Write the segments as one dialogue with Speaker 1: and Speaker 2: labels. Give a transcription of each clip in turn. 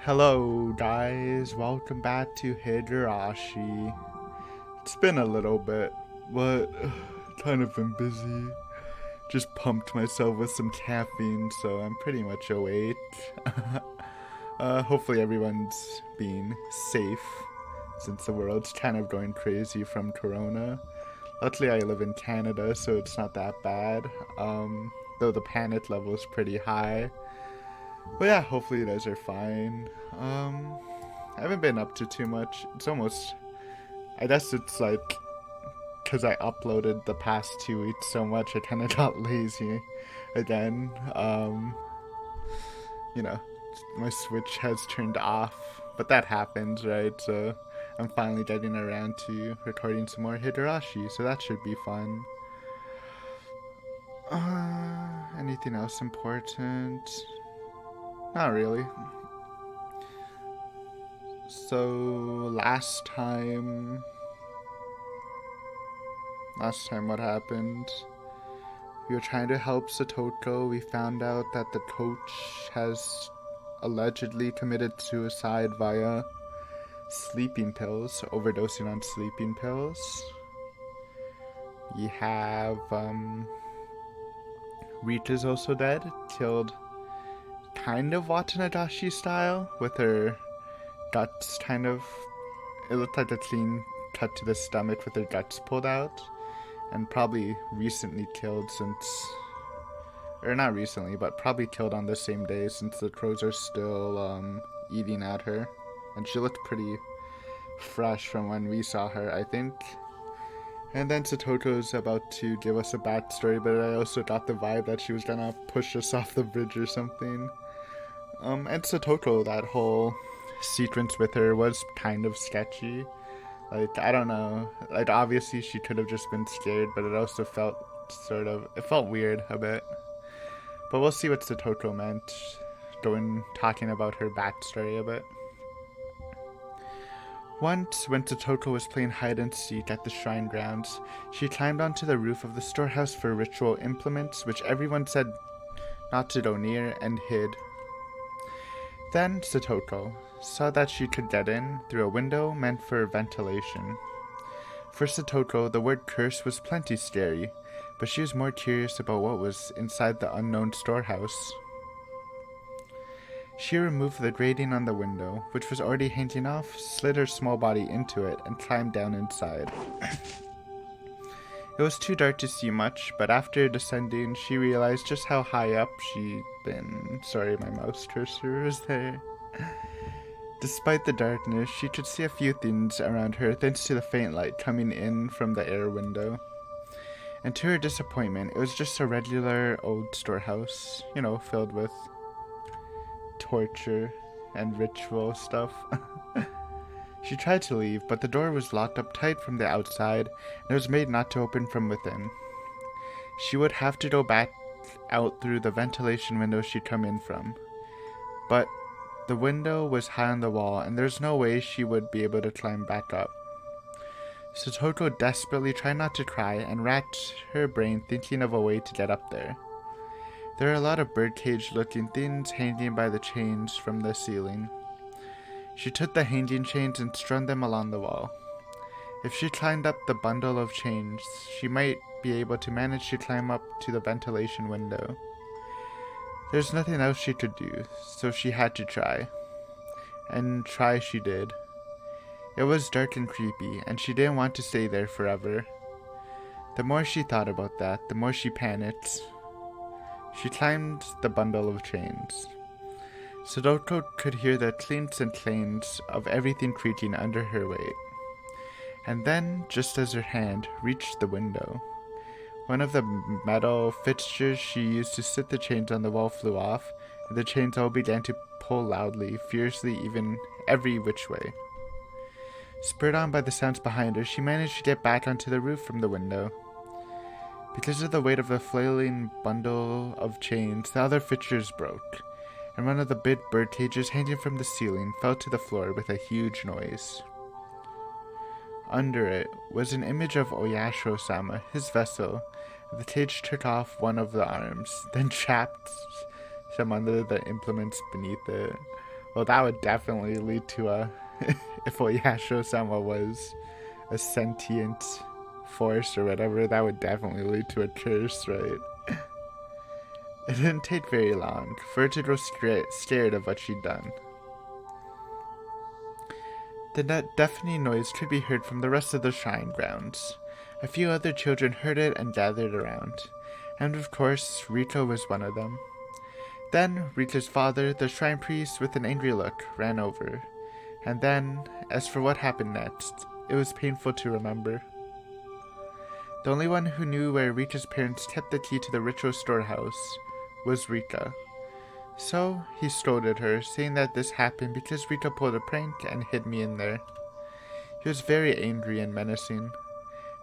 Speaker 1: Hello guys, welcome back to Higurashi. It's been a little bit, but kind of been busy. Just pumped myself with some caffeine, so I'm pretty much awake. Hopefully everyone's being safe, since the world's kind of going crazy from Corona. Luckily I live in Canada, so it's not that bad, though the panic level is pretty high. But yeah, hopefully you guys are fine. I haven't been up to too much. It's almost, I guess it's like, because I uploaded the past 2 weeks so much, I kind of got lazy again. You know, my Switch has turned off, but that happens, right? So I'm finally getting around to recording some more Higurashi, so that should be fun. Anything else important? Not really. So last time what happened? We were trying to help Satoko. We found out that the coach has allegedly committed suicide via sleeping pills, overdosing on sleeping pills. We have Rita's also dead, killed kind of Watanagashi style, with her guts kind of, it looked like a clean cut to the stomach with her guts pulled out, and probably recently killed since, or not recently, but probably killed on the same day since the crows are still eating at her, and she looked pretty fresh from when we saw her, I think. And then Satoto's about to give us a backstory, but I also got the vibe that she was gonna push us off the bridge or something. And Satoto, that whole sequence with her was kind of sketchy. Like, I don't know. Like, obviously she could have just been scared, but it also felt it felt weird a bit. But we'll see what Satoto meant, talking about her backstory a bit. Once, when Satoto was playing hide and seek at the shrine grounds, she climbed onto the roof of the storehouse for ritual implements, which everyone said not to go near, and hid. Then Satoto saw that she could get in through a window meant for ventilation. For Satoto, the word curse was plenty scary, but she was more curious about what was inside the unknown storehouse. She removed the grating on the window, which was already hanging off, slid her small body into it, and climbed down inside. It was too dark to see much, but after descending, she realized just how high up she'd been. Sorry, my mouse cursor was there. Despite the darkness, she could see a few things around her thanks to the faint light coming in from the air window. And to her disappointment, it was just a regular old storehouse, filled with torture and ritual stuff. She tried to leave, but the door was locked up tight from the outside, and it was made not to open from within. She would have to go back out through the ventilation window she'd come in from. But the window was high on the wall, and there's no way she would be able to climb back up. Satoto desperately tried not to cry and racked her brain thinking of a way to get up there. There are a lot of birdcage-looking things hanging by the chains from the ceiling. She took the hanging chains and strung them along the wall. If she climbed up the bundle of chains, she might be able to manage to climb up to the ventilation window. There's nothing else she could do, so she had to try. And try she did. It was dark and creepy, and she didn't want to stay there forever. The more she thought about that, the more she panicked. She climbed the bundle of chains. Sadoko could hear the clinks and clangs of everything creaking under her weight. And then, just as her hand reached the window, one of the metal fixtures she used to sit the chains on the wall flew off, and the chains all began to pull loudly, fiercely, even every which way. Spurred on by the sounds behind her, she managed to get back onto the roof from the window. Because of the weight of the flailing bundle of chains, the other fixtures broke, and one of the big bird cages hanging from the ceiling fell to the floor with a huge noise. Under it was an image of Oyashiro-sama, his vessel. The cage took off one of the arms, then trapped some under the implements beneath it. Well, that would definitely lead to a... if Oyashiro-sama was a sentient force or whatever, that would definitely lead to a curse, right? It didn't take very long for her to grow scared of what she'd done. The deafening noise could be heard from the rest of the shrine grounds. A few other children heard it and gathered around, and of course, Rito was one of them. Then, Rito's father, the shrine priest, with an angry look, ran over. And then, as for what happened next, it was painful to remember. The only one who knew where Rita's parents kept the key to the ritual storehouse was Rika. So, he scolded her, saying that this happened because Rika pulled a prank and hid me in there. He was very angry and menacing.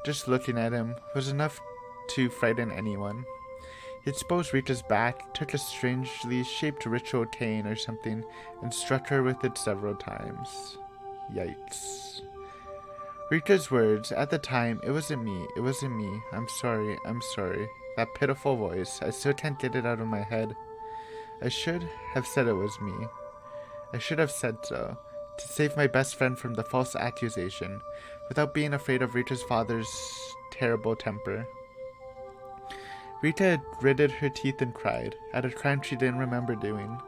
Speaker 1: Just looking at him was enough to frighten anyone. He exposed Rita's back, took a strangely shaped ritual cane or something, and struck her with it several times. Yikes. Rita's words, at the time, it wasn't me, I'm sorry. That pitiful voice, I still can't get it out of my head. I should have said it was me. I should have said so, to save my best friend from the false accusation, without being afraid of Rita's father's terrible temper. Rita gritted her teeth and cried, at a crime she didn't remember doing.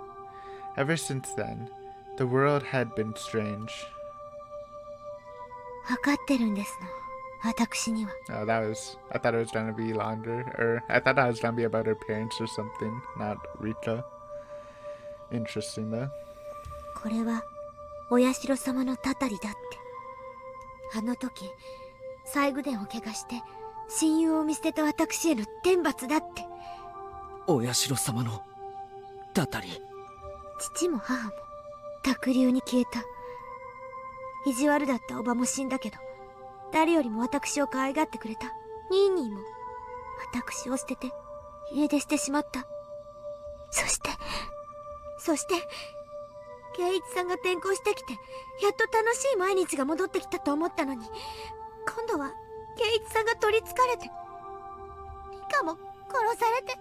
Speaker 1: Ever since then, the world had been strange. Oh, I thought it was gonna be longer, or I thought that was gonna be about her parents or something, not Rita. Interesting though.
Speaker 2: これはお社様のたたりだって。あの時、最後伝を怪我して親友を見捨てた私への天罰だって。
Speaker 3: お社様のたたり。
Speaker 2: 父も母も濁流に消えた。意地悪だったおばも死んだけど、誰よりも私を可愛がってくれたニーニーも私を捨てて家出してしまった。そして圭一さんが転校してきて、やっと楽しい毎日が戻ってきたと思ったのに、今度は圭一さんが取りつかれて、リカも殺されて。聞い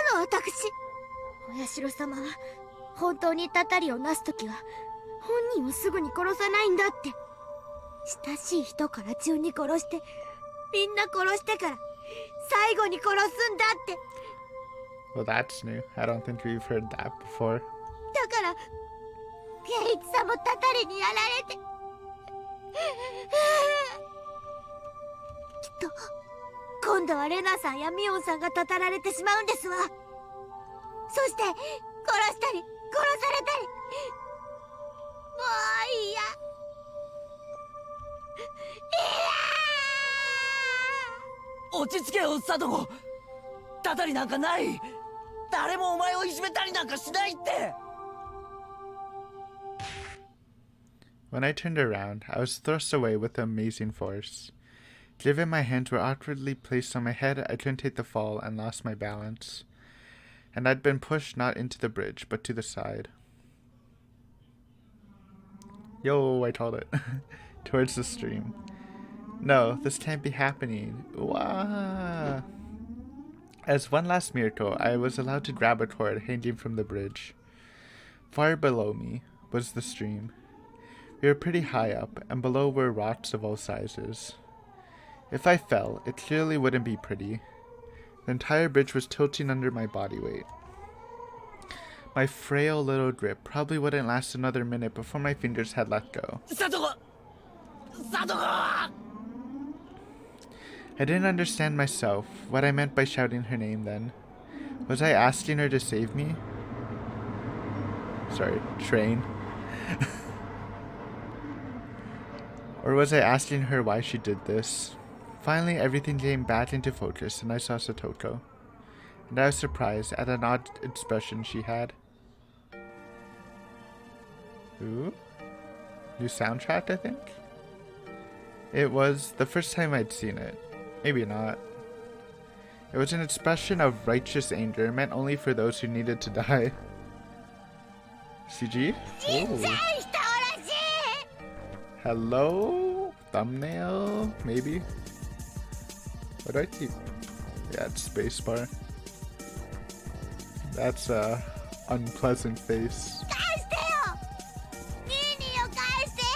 Speaker 2: たの私。お社様は本当にたたりをなすときは本人をすぐに殺さないんだって。親しい人から順に殺して、みんな殺してから最後に殺すんだって。
Speaker 1: Well, that's new. I don't think we've heard that before.
Speaker 2: だから圭一さんもたたりにやられて、きっと今度はレナさんやミオンさんがたたられてしまうんですわ。そして殺したり殺されたり、もう嫌。
Speaker 3: 落ち着けよ、サトコ。たたりなんかない。誰もお前をいじめたりなんかしないって。
Speaker 1: When I turned around, I was thrust away with amazing force. Given my hands were awkwardly placed on my head, I couldn't take the fall and lost my balance. And I'd been pushed not into the bridge, but to the side. Yo, I called it. Towards the stream. No, this can't be happening. Wah! As one last miracle, I was allowed to grab a cord hanging from the bridge. Far below me was the stream. We were pretty high up, and below were rocks of all sizes. If I fell, it clearly wouldn't be pretty. The entire bridge was tilting under my body weight. My frail little grip probably wouldn't last another minute before my fingers had let go. I didn't understand myself what I meant by shouting her name then. Was I asking her to save me? Sorry, train. Or was I asking her why she did this? Finally, everything came back into focus and I saw Satoko. And I was surprised at an odd expression she had. Ooh. New soundtrack, I think? It was the first time I'd seen it. Maybe not. It was an expression of righteous anger meant only for those who needed to die. CG? Ooh. Hello? Thumbnail? Maybe? What do I keep? Yeah, it's spacebar. That's a unpleasant face.
Speaker 2: 返してよニーニーを返してよ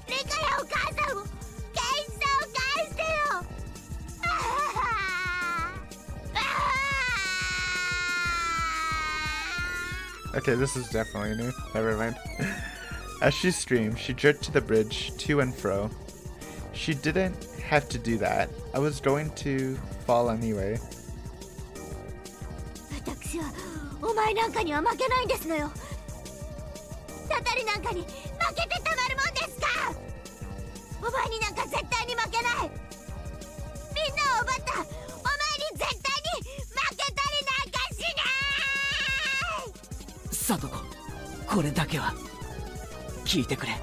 Speaker 2: リカやお母さんをケイチさんを返してよあああ
Speaker 1: Okay, this is definitely new. Never mind. As she screamed, she jerked to the bridge, to and fro. She didn't have to do that. I was going to fall anyway.
Speaker 2: 私はお前なんかには負けないんですのよタタリなんかに負けてたまるもんですかお前になんか絶対に負けないみんなを奪ったお前に絶対に負けたりなんかしない
Speaker 3: 貞子、これだけは聞いてくれ。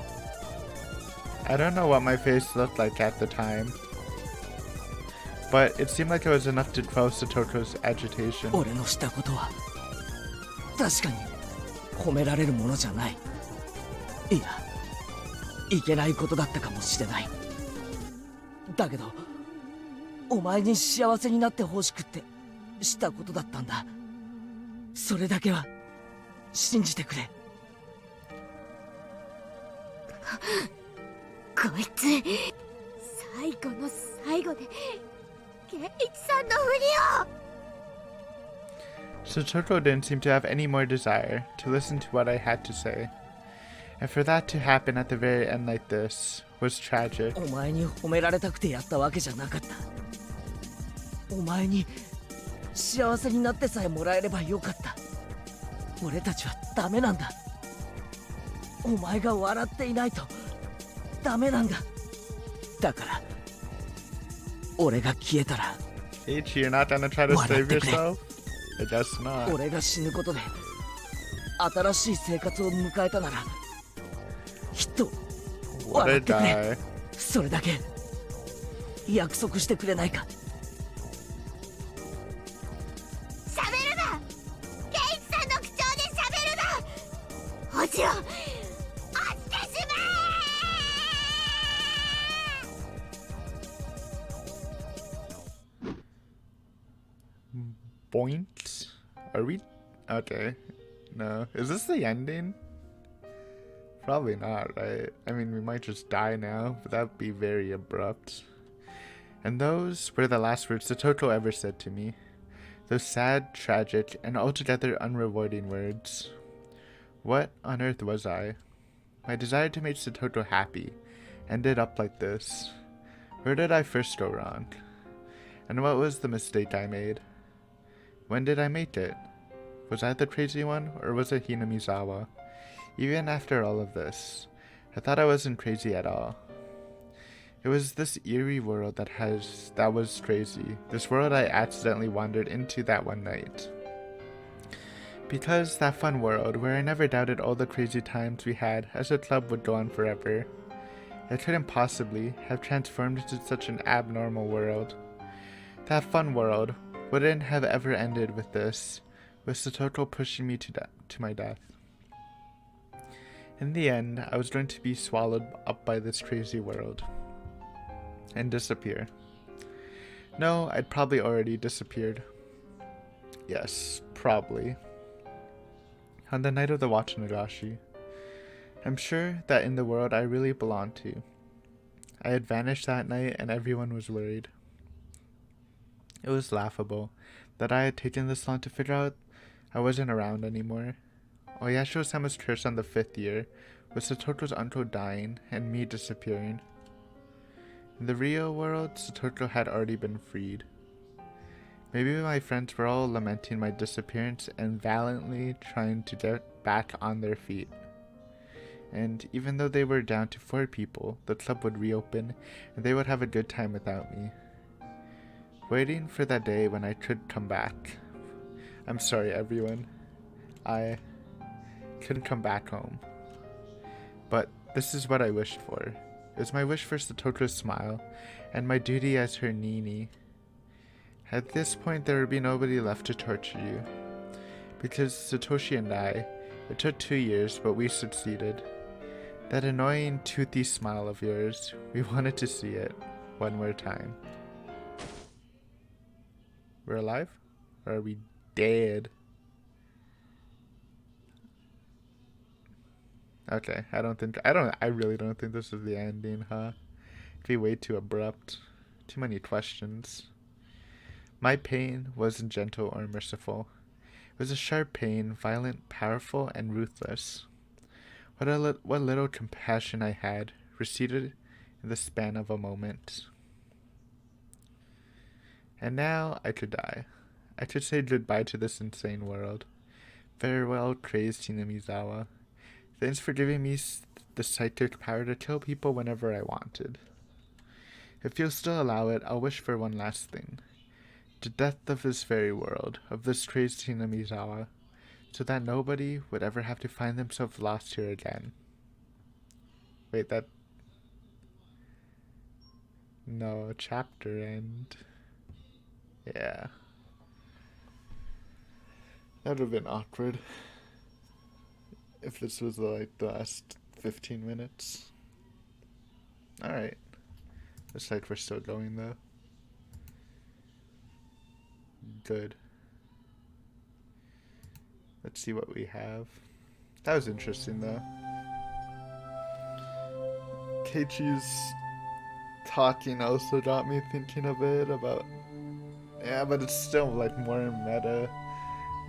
Speaker 1: I don't know what my face looked like at the time, but it seemed like it was enough to quell Satoko's agitation.
Speaker 3: 俺のしたことは確かに褒められるものじゃない。いや、いけないことだったかもしれない。だけどお前に幸せになってほしくってしたことだったんだ。それだけは信じてくれ。
Speaker 2: こいつ最後の最後でケイチさんのふりを
Speaker 1: Satoko didn't seem to have any more desire to listen to what I had to say, and for that to happen at the very end like this was tragic.
Speaker 3: お前に褒められたくてやったわけじゃなかった。お前に幸せになってさえもらえればよかった。俺たちはダメなんだ。お前が笑っていないとダメなんだ。だから俺が消えたら
Speaker 1: H, you're not gonna try to save yourself? I guess not.
Speaker 3: 俺が死ぬことで新しい生活を迎えたならきっと
Speaker 1: What
Speaker 3: 笑
Speaker 1: a
Speaker 3: ってくれ。
Speaker 1: die.
Speaker 3: それだけ約束してくれないか。
Speaker 2: 喋るなケイチさんの口調で喋るな落ちろ落ちてしまえ
Speaker 1: Boinks? Are we? Okay. No. Is this the ending? Probably not, right? I mean, we might just die now, but that would be very abrupt. And those were the last words Satoto ever said to me. Those sad, tragic, and altogether unrewarding words. What on earth was I? My desire to make Satoto happy ended up like this. Where did I first go wrong? And what was the mistake I made? When did I make it? Was I the crazy one, or was it Hinamizawa? Even after all of this, I thought I wasn't crazy at all. It was this eerie world that was crazy. This world I accidentally wandered into that one night. Because that fun world where I never doubted all the crazy times we had as a club would go on forever. It couldn't possibly have transformed into such an abnormal world. That fun world wouldn't have ever ended with this, with Satoto pushing me to my death. In the end, I was going to be swallowed up by this crazy world and disappear. No, I'd probably already disappeared. Yes, probably. On the night of the Watch-Nagashi, I'm sure that in the world I really belonged to, I had vanished that night and everyone was worried. It was laughable that I had taken this long to figure out I wasn't around anymore. Oyashiro-sama's curse on the 5th year was Satoto's uncle dying and me disappearing. In the real world, Satoto had already been freed. Maybe my friends were all lamenting my disappearance and valiantly trying to get back on their feet. And even though they were down to 4 people, the club would reopen and they would have a good time without me. Waiting for that day when I could come back. I'm sorry, everyone. I couldn't come back home. But this is what I wished for. It was my wish for Satoto's smile, and my duty as her Nini. At this point, there would be nobody left to torture you. Because Satoshi and I, it took 2 years, but we succeeded. That annoying, toothy smile of yours, we wanted to see it one more time. We're alive? Or are we dead? Okay, I really don't think this is the ending, huh? It'd be way too abrupt. Too many questions. My pain wasn't gentle or merciful. It was a sharp pain, violent, powerful, and ruthless. What little compassion I had receded in the span of a moment. And now I could die. I could say goodbye to this insane world. Farewell, crazed Hinamizawa. Thanks for giving me the psychic power to kill people whenever I wanted. If you'll still allow it, I'll wish for one last thing. The death of this very world, of this crazed Hinamizawa, so that nobody would ever have to find themselves lost here again. Wait, that... No, chapter end. Yeah. That would have been awkward if this was like the last 15 minutes. Alright. Looks like we're still going though. Good. Let's see what we have. That was interesting though. Keiichi's talking also got me thinking a bit about... Yeah, but it's still like more meta,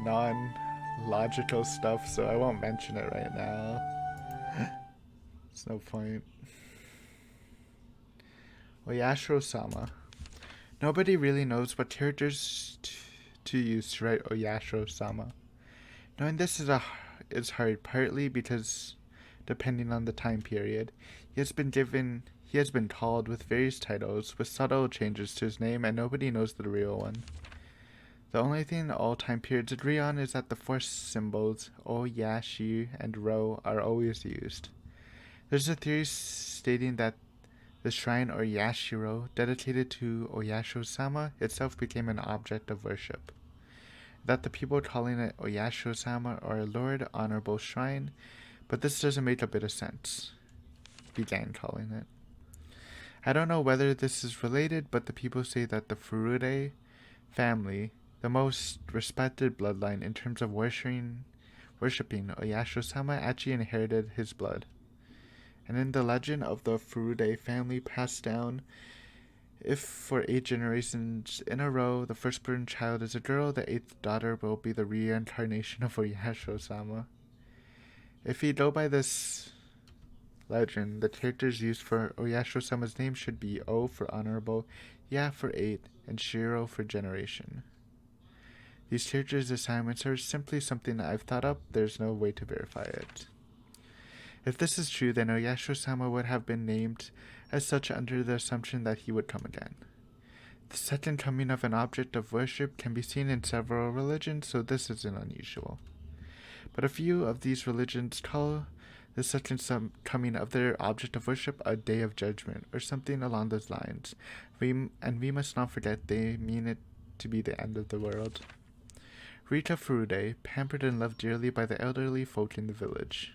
Speaker 1: non-logical stuff, so I won't mention it right now. There's no point. Oyashiro-sama. Nobody really knows what characters to use to write Oyashiro-sama. Knowing this is hard, partly because, depending on the time period, he has been called with various titles, with subtle changes to his name, and nobody knows the real one. The only thing all time periods agree on is that the four symbols, O, Ya, Shi, and Ro, are always used. There's a theory stating that the shrine or Yashiro, dedicated to Oyashiro-sama, itself became an object of worship. That the people calling it Oyashiro-sama are Lord Honorable Shrine, but this doesn't make a bit of sense. Began calling it. I don't know whether this is related, but the people say that the Furude family, the most respected bloodline in terms of worshipping Oyashiro-sama, actually inherited his blood. And in the legend of the Furude family passed down, if for 8 generations in a row the firstborn child is a girl, the 8th daughter will be the reincarnation of Oyashiro-sama. If you go by this legend, the characters used for Oyashiro-sama's name should be O for honorable, Ya for 8, and Shiro for generation. These characters' assignments are simply something that I've thought up, there's no way to verify it. If this is true, then Oyashiro-sama would have been named as such under the assumption that he would come again. The second coming of an object of worship can be seen in several religions, so this isn't unusual. But a few of these religions call the second coming of their object of worship a day of judgment, or something along those lines, and we must not forget they mean it to be the end of the world. Rita Furude, pampered and loved dearly by the elderly folk in the village.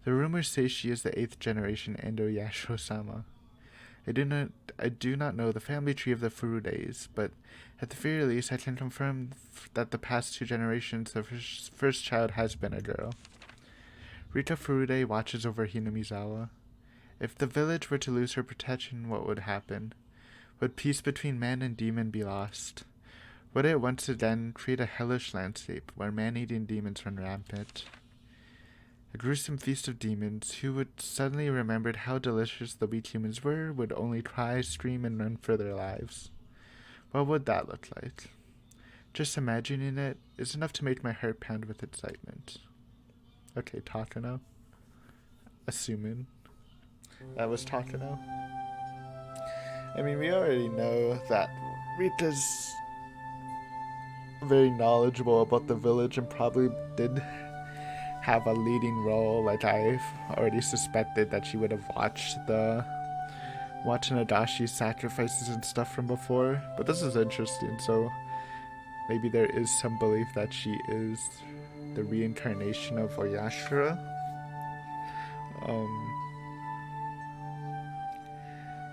Speaker 1: The rumors say she is the 8th generation Endo Yashiro-sama. I do not know the family tree of the Furudes, but at the very least I can confirm that the past 2 generations the first child has been a girl. Rita Furude watches over Hinamizawa. If the village were to lose her protection, what would happen? Would peace between man and demon be lost? Would it once again create a hellish landscape where man-eating demons run rampant? A gruesome feast of demons who would suddenly remembered how delicious the weak humans were would only cry, scream, and run for their lives. What would that look like? Just imagining it is enough to make my heart pound with excitement. Okay, Takano. Assuming that was Takano. I mean, we already know that Rita's very knowledgeable about the village and probably did have a leading role. Like, I've already suspected that she would have watched Nadashi's sacrifices and stuff from before, but this is interesting, so maybe there is some belief that she is the reincarnation of Oyashiro.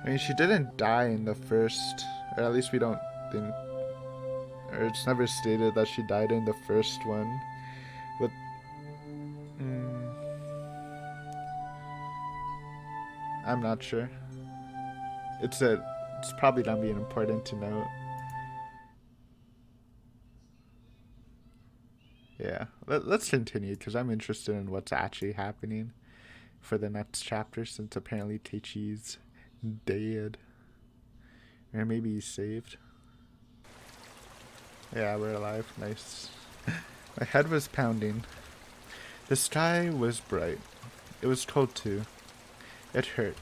Speaker 1: I mean, she didn't die in the first, or at least we don't think, or it's never stated that she died in the first one, but I'm not sure. It's probably not being important to note. Yeah, let's continue because I'm interested in what's actually happening for the next chapter, since apparently Teichi's dead. Or maybe he's saved. Yeah, we're alive. Nice. My head was pounding. The sky was bright. It was cold too. It hurt.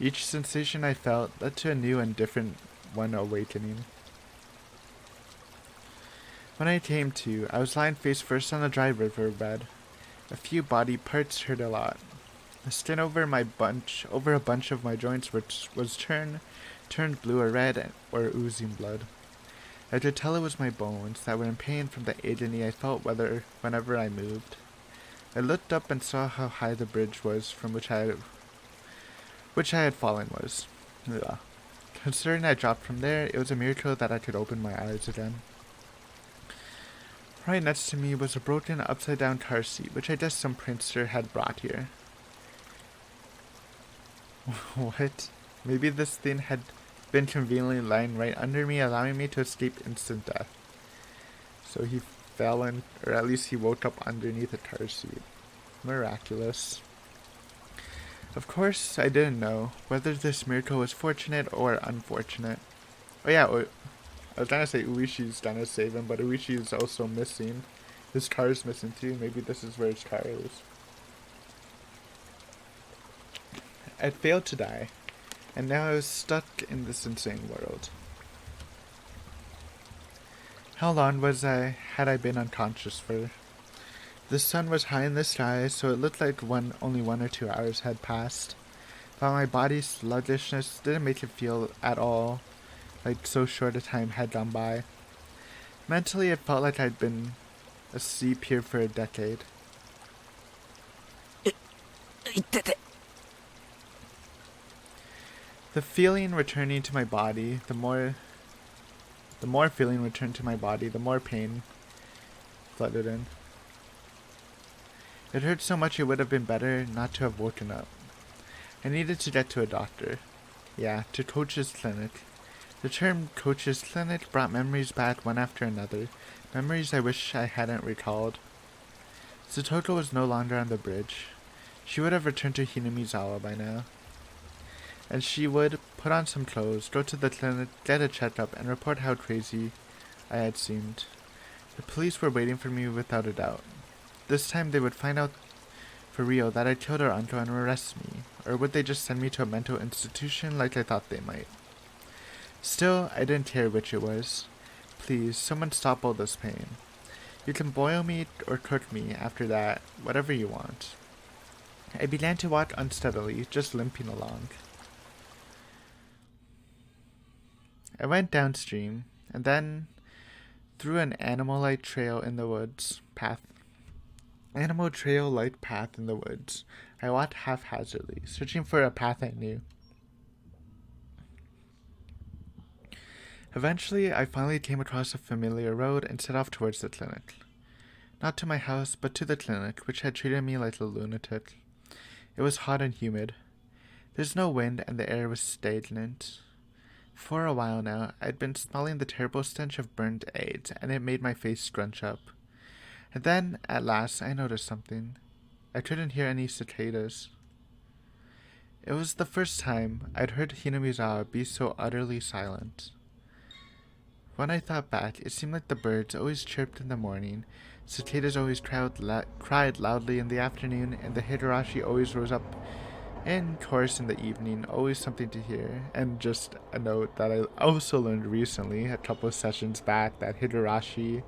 Speaker 1: Each sensation I felt led to a new and different one awakening. When I came to, I was lying face first on a dry riverbed. A few body parts hurt a lot. The skin over a bunch of my joints was turned blue or red or oozing blood. I could tell it was my bones that were in pain from the agony I felt whenever I moved. I looked up and saw how high the bridge was from which I had fallen was. Ugh. Considering I dropped from there, it was a miracle that I could open my eyes again. Right next to me was a broken upside-down car seat, which I guess some prankster had brought here. What? Maybe this thing had been conveniently lying right under me, allowing me to escape instant death. So he fell in, or at least he woke up underneath a car seat. Miraculous. Of course, I didn't know whether this miracle was fortunate or unfortunate. Oh yeah, I was trying to say Uishi's gonna save him, but Uishi is also missing. His car is missing too. Maybe this is where his car is. I failed to die, and now I was stuck in this insane world. How long had I been unconscious for? The sun was high in the sky, so it looked like only 1 or 2 hours had passed. But my body's sluggishness didn't make it feel at all like so short a time had gone by. Mentally, it felt like I'd been asleep here for a decade. The feeling returning to my body, the more feeling returned to my body, the more pain flooded in. It hurt so much it would have been better not to have woken up. I needed to get to a doctor. Yeah, to Coach's clinic. The term Coach's clinic brought memories back one after another, memories I wish I hadn't recalled. Satoko was no longer on the bridge. She would have returned to Hinamizawa by now. And she would put on some clothes, go to the clinic, get a checkup, and report how crazy I had seemed. The police were waiting for me without a doubt. This time they would find out for real that I killed her uncle and arrest me, or would they just send me to a mental institution like I thought they might? Still, I didn't care which it was. Please, someone stop all this pain. You can boil me or cook me after that, whatever you want. I began to walk unsteadily, just limping along. I went downstream, and then through an animal-like trail in the woods. Animal trail-like path in the woods. I walked haphazardly, searching for a path I knew. Eventually, I finally came across a familiar road and set off towards the clinic. Not to my house, but to the clinic, which had treated me like a lunatic. It was hot and humid. There's no wind, and the air was stagnant. For a while now, I'd been smelling the terrible stench of burned eggs, and it made my face scrunch up. And then, at last, I noticed something. I couldn't hear any cicadas. It was the first time I'd heard Hinamizawa be so utterly silent. When I thought back, it seemed like the birds always chirped in the morning, cicadas always cried loudly in the afternoon, and the Higurashi always rose up in chorus in the evening, always something to hear. And just a note that I also learned recently, a couple of sessions back, that Higurashi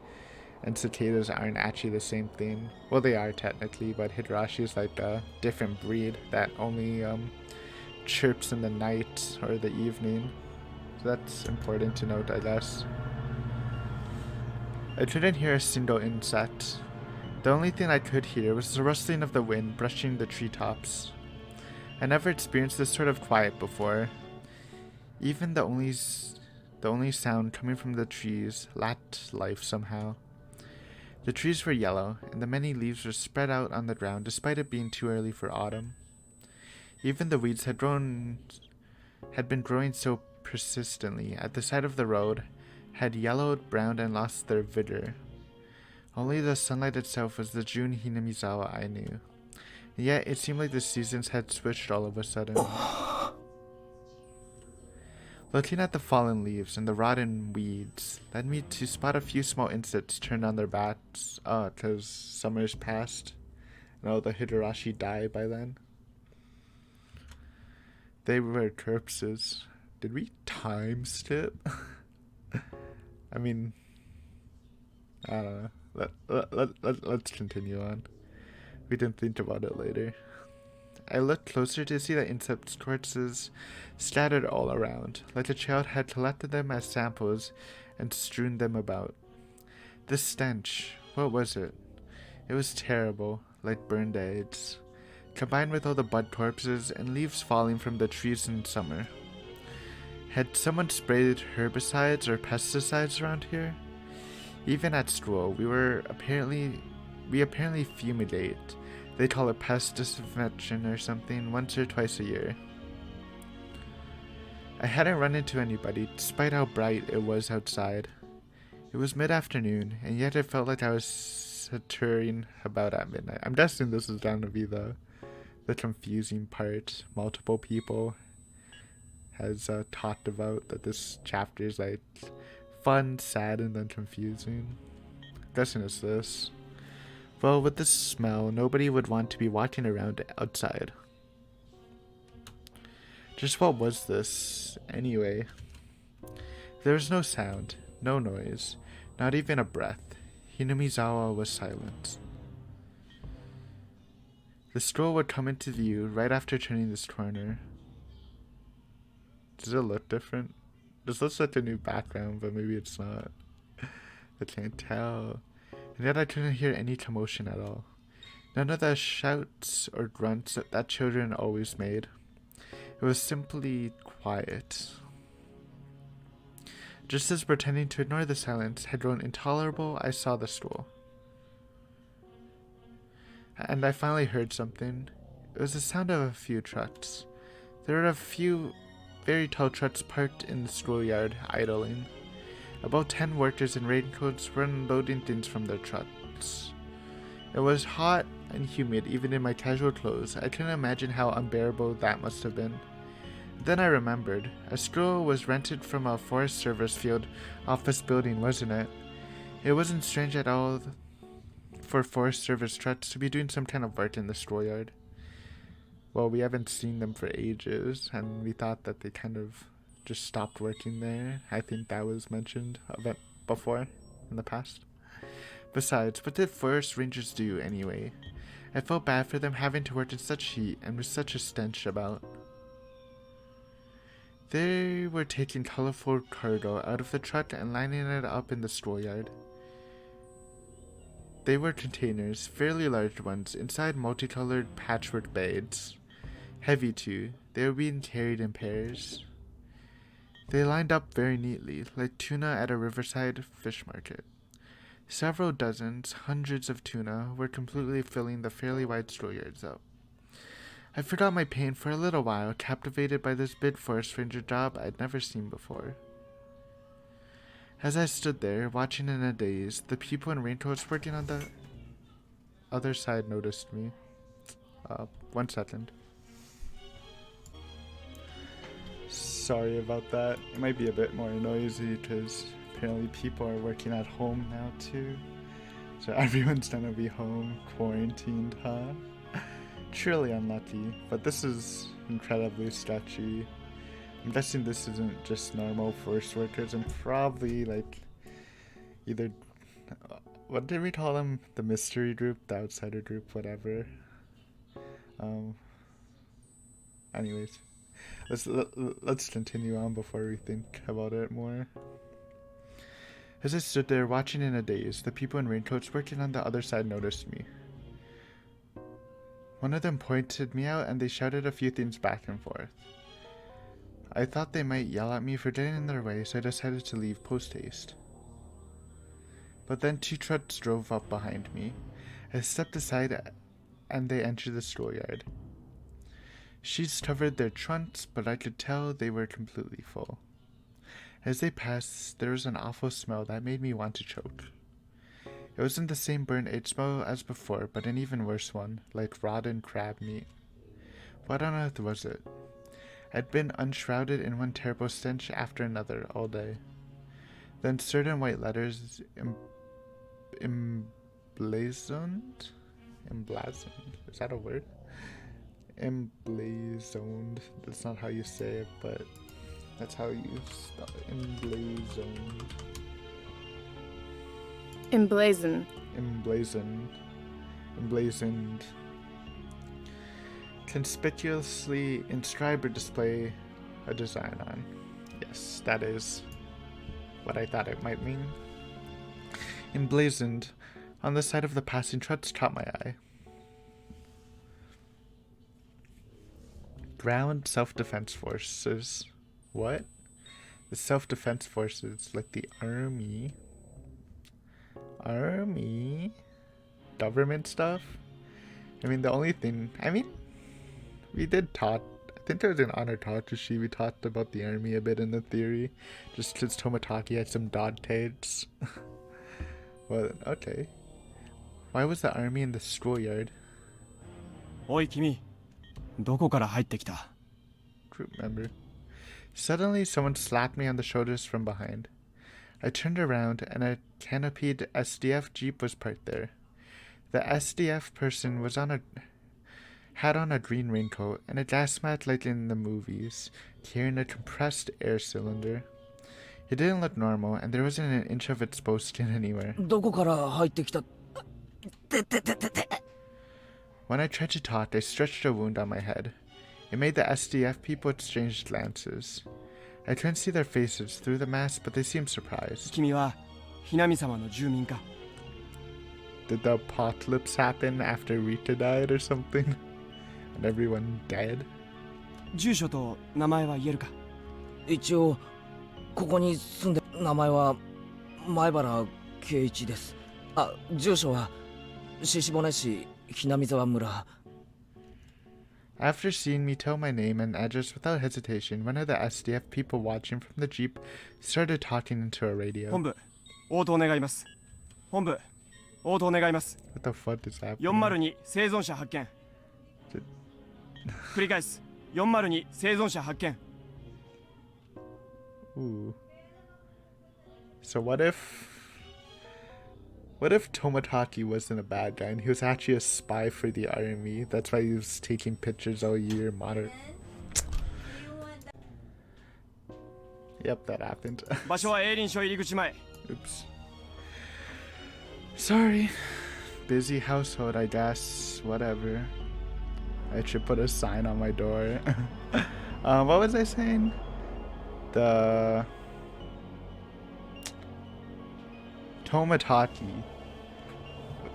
Speaker 1: and cicadas aren't actually the same thing. Well, they are technically, but Higurashi is like a different breed that only chirps in the night or the evening. So that's important to note, I guess. I couldn't hear a single insect. The only thing I could hear was the rustling of the wind brushing the treetops. I never experienced this sort of quiet before. Even the only sound coming from the trees lacked life somehow. The trees were yellow, and the many leaves were spread out on the ground despite it being too early for autumn. Even the weeds had been growing so persistently at the side of the road, had yellowed, browned, and lost their vigor. Only the sunlight itself was the June Hinamizawa I knew. And yet it seemed like the seasons had switched all of a sudden. Looking at the fallen leaves and the rotten weeds led me to spot a few small insects turned on their backs. Oh, 'cause summer's passed. No, the Higurashi died by then. They were corpses. Did we time skip? I mean, I don't know. Let's continue on. We didn't think about it later. I looked closer to see the insect corpses scattered all around, like a child had collected them as samples and strewn them about. The stench, what was it? It was terrible, like burned eggs, combined with all the bud corpses and leaves falling from the trees in summer. Had someone sprayed herbicides or pesticides around here? Even at school, we apparently fumigate. They call it pest disinfection or something once or twice a year. I hadn't run into anybody, despite how bright it was outside. It was mid-afternoon, and yet it felt like I was stirring about at midnight. I'm guessing this is going to be the confusing part. Multiple people has talked about that this chapter is like fun, sad, and then confusing. Guessing it's this. Well, with this smell, nobody would want to be walking around outside. Just what was this, anyway? There was no sound, no noise, not even a breath. Hinamizawa was silent. The stroll would come into view right after turning this corner. Does it look different? This looks like a new background, but maybe it's not. I can't tell. And yet I couldn't hear any commotion at all. None of the shouts or grunts that children always made. It was simply quiet. Just as pretending to ignore the silence had grown intolerable, I saw the stool. And I finally heard something. It was the sound of a few trucks. There were a few very tall trucks parked in the schoolyard, idling. About 10 workers in raincoats were unloading things from their trucks. It was hot and humid even in my casual clothes. I couldn't imagine how unbearable that must have been. Then I remembered. A stroll was rented from a Forest Service field office building, wasn't it? It wasn't strange at all for Forest Service trucks to be doing some kind of work in the schoolyard. Well, we haven't seen them for ages, and we thought that they kind of just stopped working there. I think that was mentioned a bit before in the past. Besides, what did forest rangers do anyway? I felt bad for them having to work in such heat and with such a stench about. They were taking colorful cargo out of the truck and lining it up in the schoolyard. They were containers, fairly large ones, inside multicolored patchwork bags. Heavy too. They were being carried in pairs. They lined up very neatly, like tuna at a riverside fish market. Several dozens, hundreds of tuna were completely filling the fairly wide schoolyards up. I forgot my pain for a little while, captivated by this big forest ranger job I'd never seen before. As I stood there, watching in a daze, the people in raincoats working on the other side noticed me. 1 second. Sorry about that. It might be a bit more noisy because apparently people are working at home now too. So everyone's gonna be home, quarantined, huh? Truly unlucky, but this is incredibly sketchy. I'm guessing this isn't just normal forest workers and probably like either, what did we call them? The mystery group, the outsider group, whatever. Anyways, let's continue on before we think about it more. As I stood there watching in a daze, the people in raincoats working on the other side noticed me. One of them pointed me out and they shouted a few things back and forth. I thought they might yell at me for getting in their way, so I decided to leave post-haste. But then 2 trucks drove up behind me. I stepped aside and they entered the schoolyard. Sheets covered their trunks, but I could tell they were completely full. As they passed, there was an awful smell that made me want to choke. It wasn't the same burnt egg smell as before, but an even worse one, like rotten crab meat. What on earth was it? I'd been enshrouded in one terrible stench after another all day. Then certain white letters emblazoned? Is that a word? Emblazoned. That's not how you say it, but that's how you spell it. Emblazoned. Emblazoned. Conspicuously inscribe or display a design on. Yes, that is what I thought it might mean. Emblazoned on the side of the passing trucks caught my eye. Ground Self-Defense Forces. What? The Self-Defense Forces, like the army. Government stuff? We did talk. I think there was an honor talk to she. We talked about the army a bit in the theory. Just because Tomotaki had some dog tags. Well, okay. Why was the army in the schoolyard?
Speaker 4: Oi, Kimi. どこから入ってきた?
Speaker 1: Group member. Suddenly, someone slapped me on the shoulders from behind. I turned around, and a canopied SDF jeep was parked there. The SDF person had on a green raincoat and a gas mask like in the movies, carrying a compressed air cylinder. It didn't look normal, and there wasn't an inch of exposed skin anywhere.
Speaker 3: どこから入ってきた?
Speaker 1: When I tried to talk, I stretched a wound on my head. It made the SDF people exchange glances. I couldn't see their faces through the mask, but they seemed surprised.
Speaker 4: 君はひなみ様の住民か?
Speaker 1: Did the apocalypse happen after Rita died or something? And everyone dead?
Speaker 4: 住所と名前は言えるか?
Speaker 3: 一応ここに住んで名前は前原圭一です。あ、住所は獅子骨市ひなみ沢村。
Speaker 1: After seeing me tell my name and address without hesitation, one of the SDF people watching from the jeep started talking into a radio.
Speaker 4: 本部、応答願います。本部、応答願います。
Speaker 1: What the fuck is happening?
Speaker 4: 402生存者発見。繰り返す。402生存者発見。
Speaker 1: Ooh. So what if Tomotaki wasn't a bad guy and he was actually a spy for the army? That's why he was taking pictures all year, Yep, that happened.
Speaker 4: 場所は営林署入り口前。
Speaker 1: Oops. Sorry. Busy household, I guess. Whatever. I should put a sign on my door. What was I saying? The Tomotaki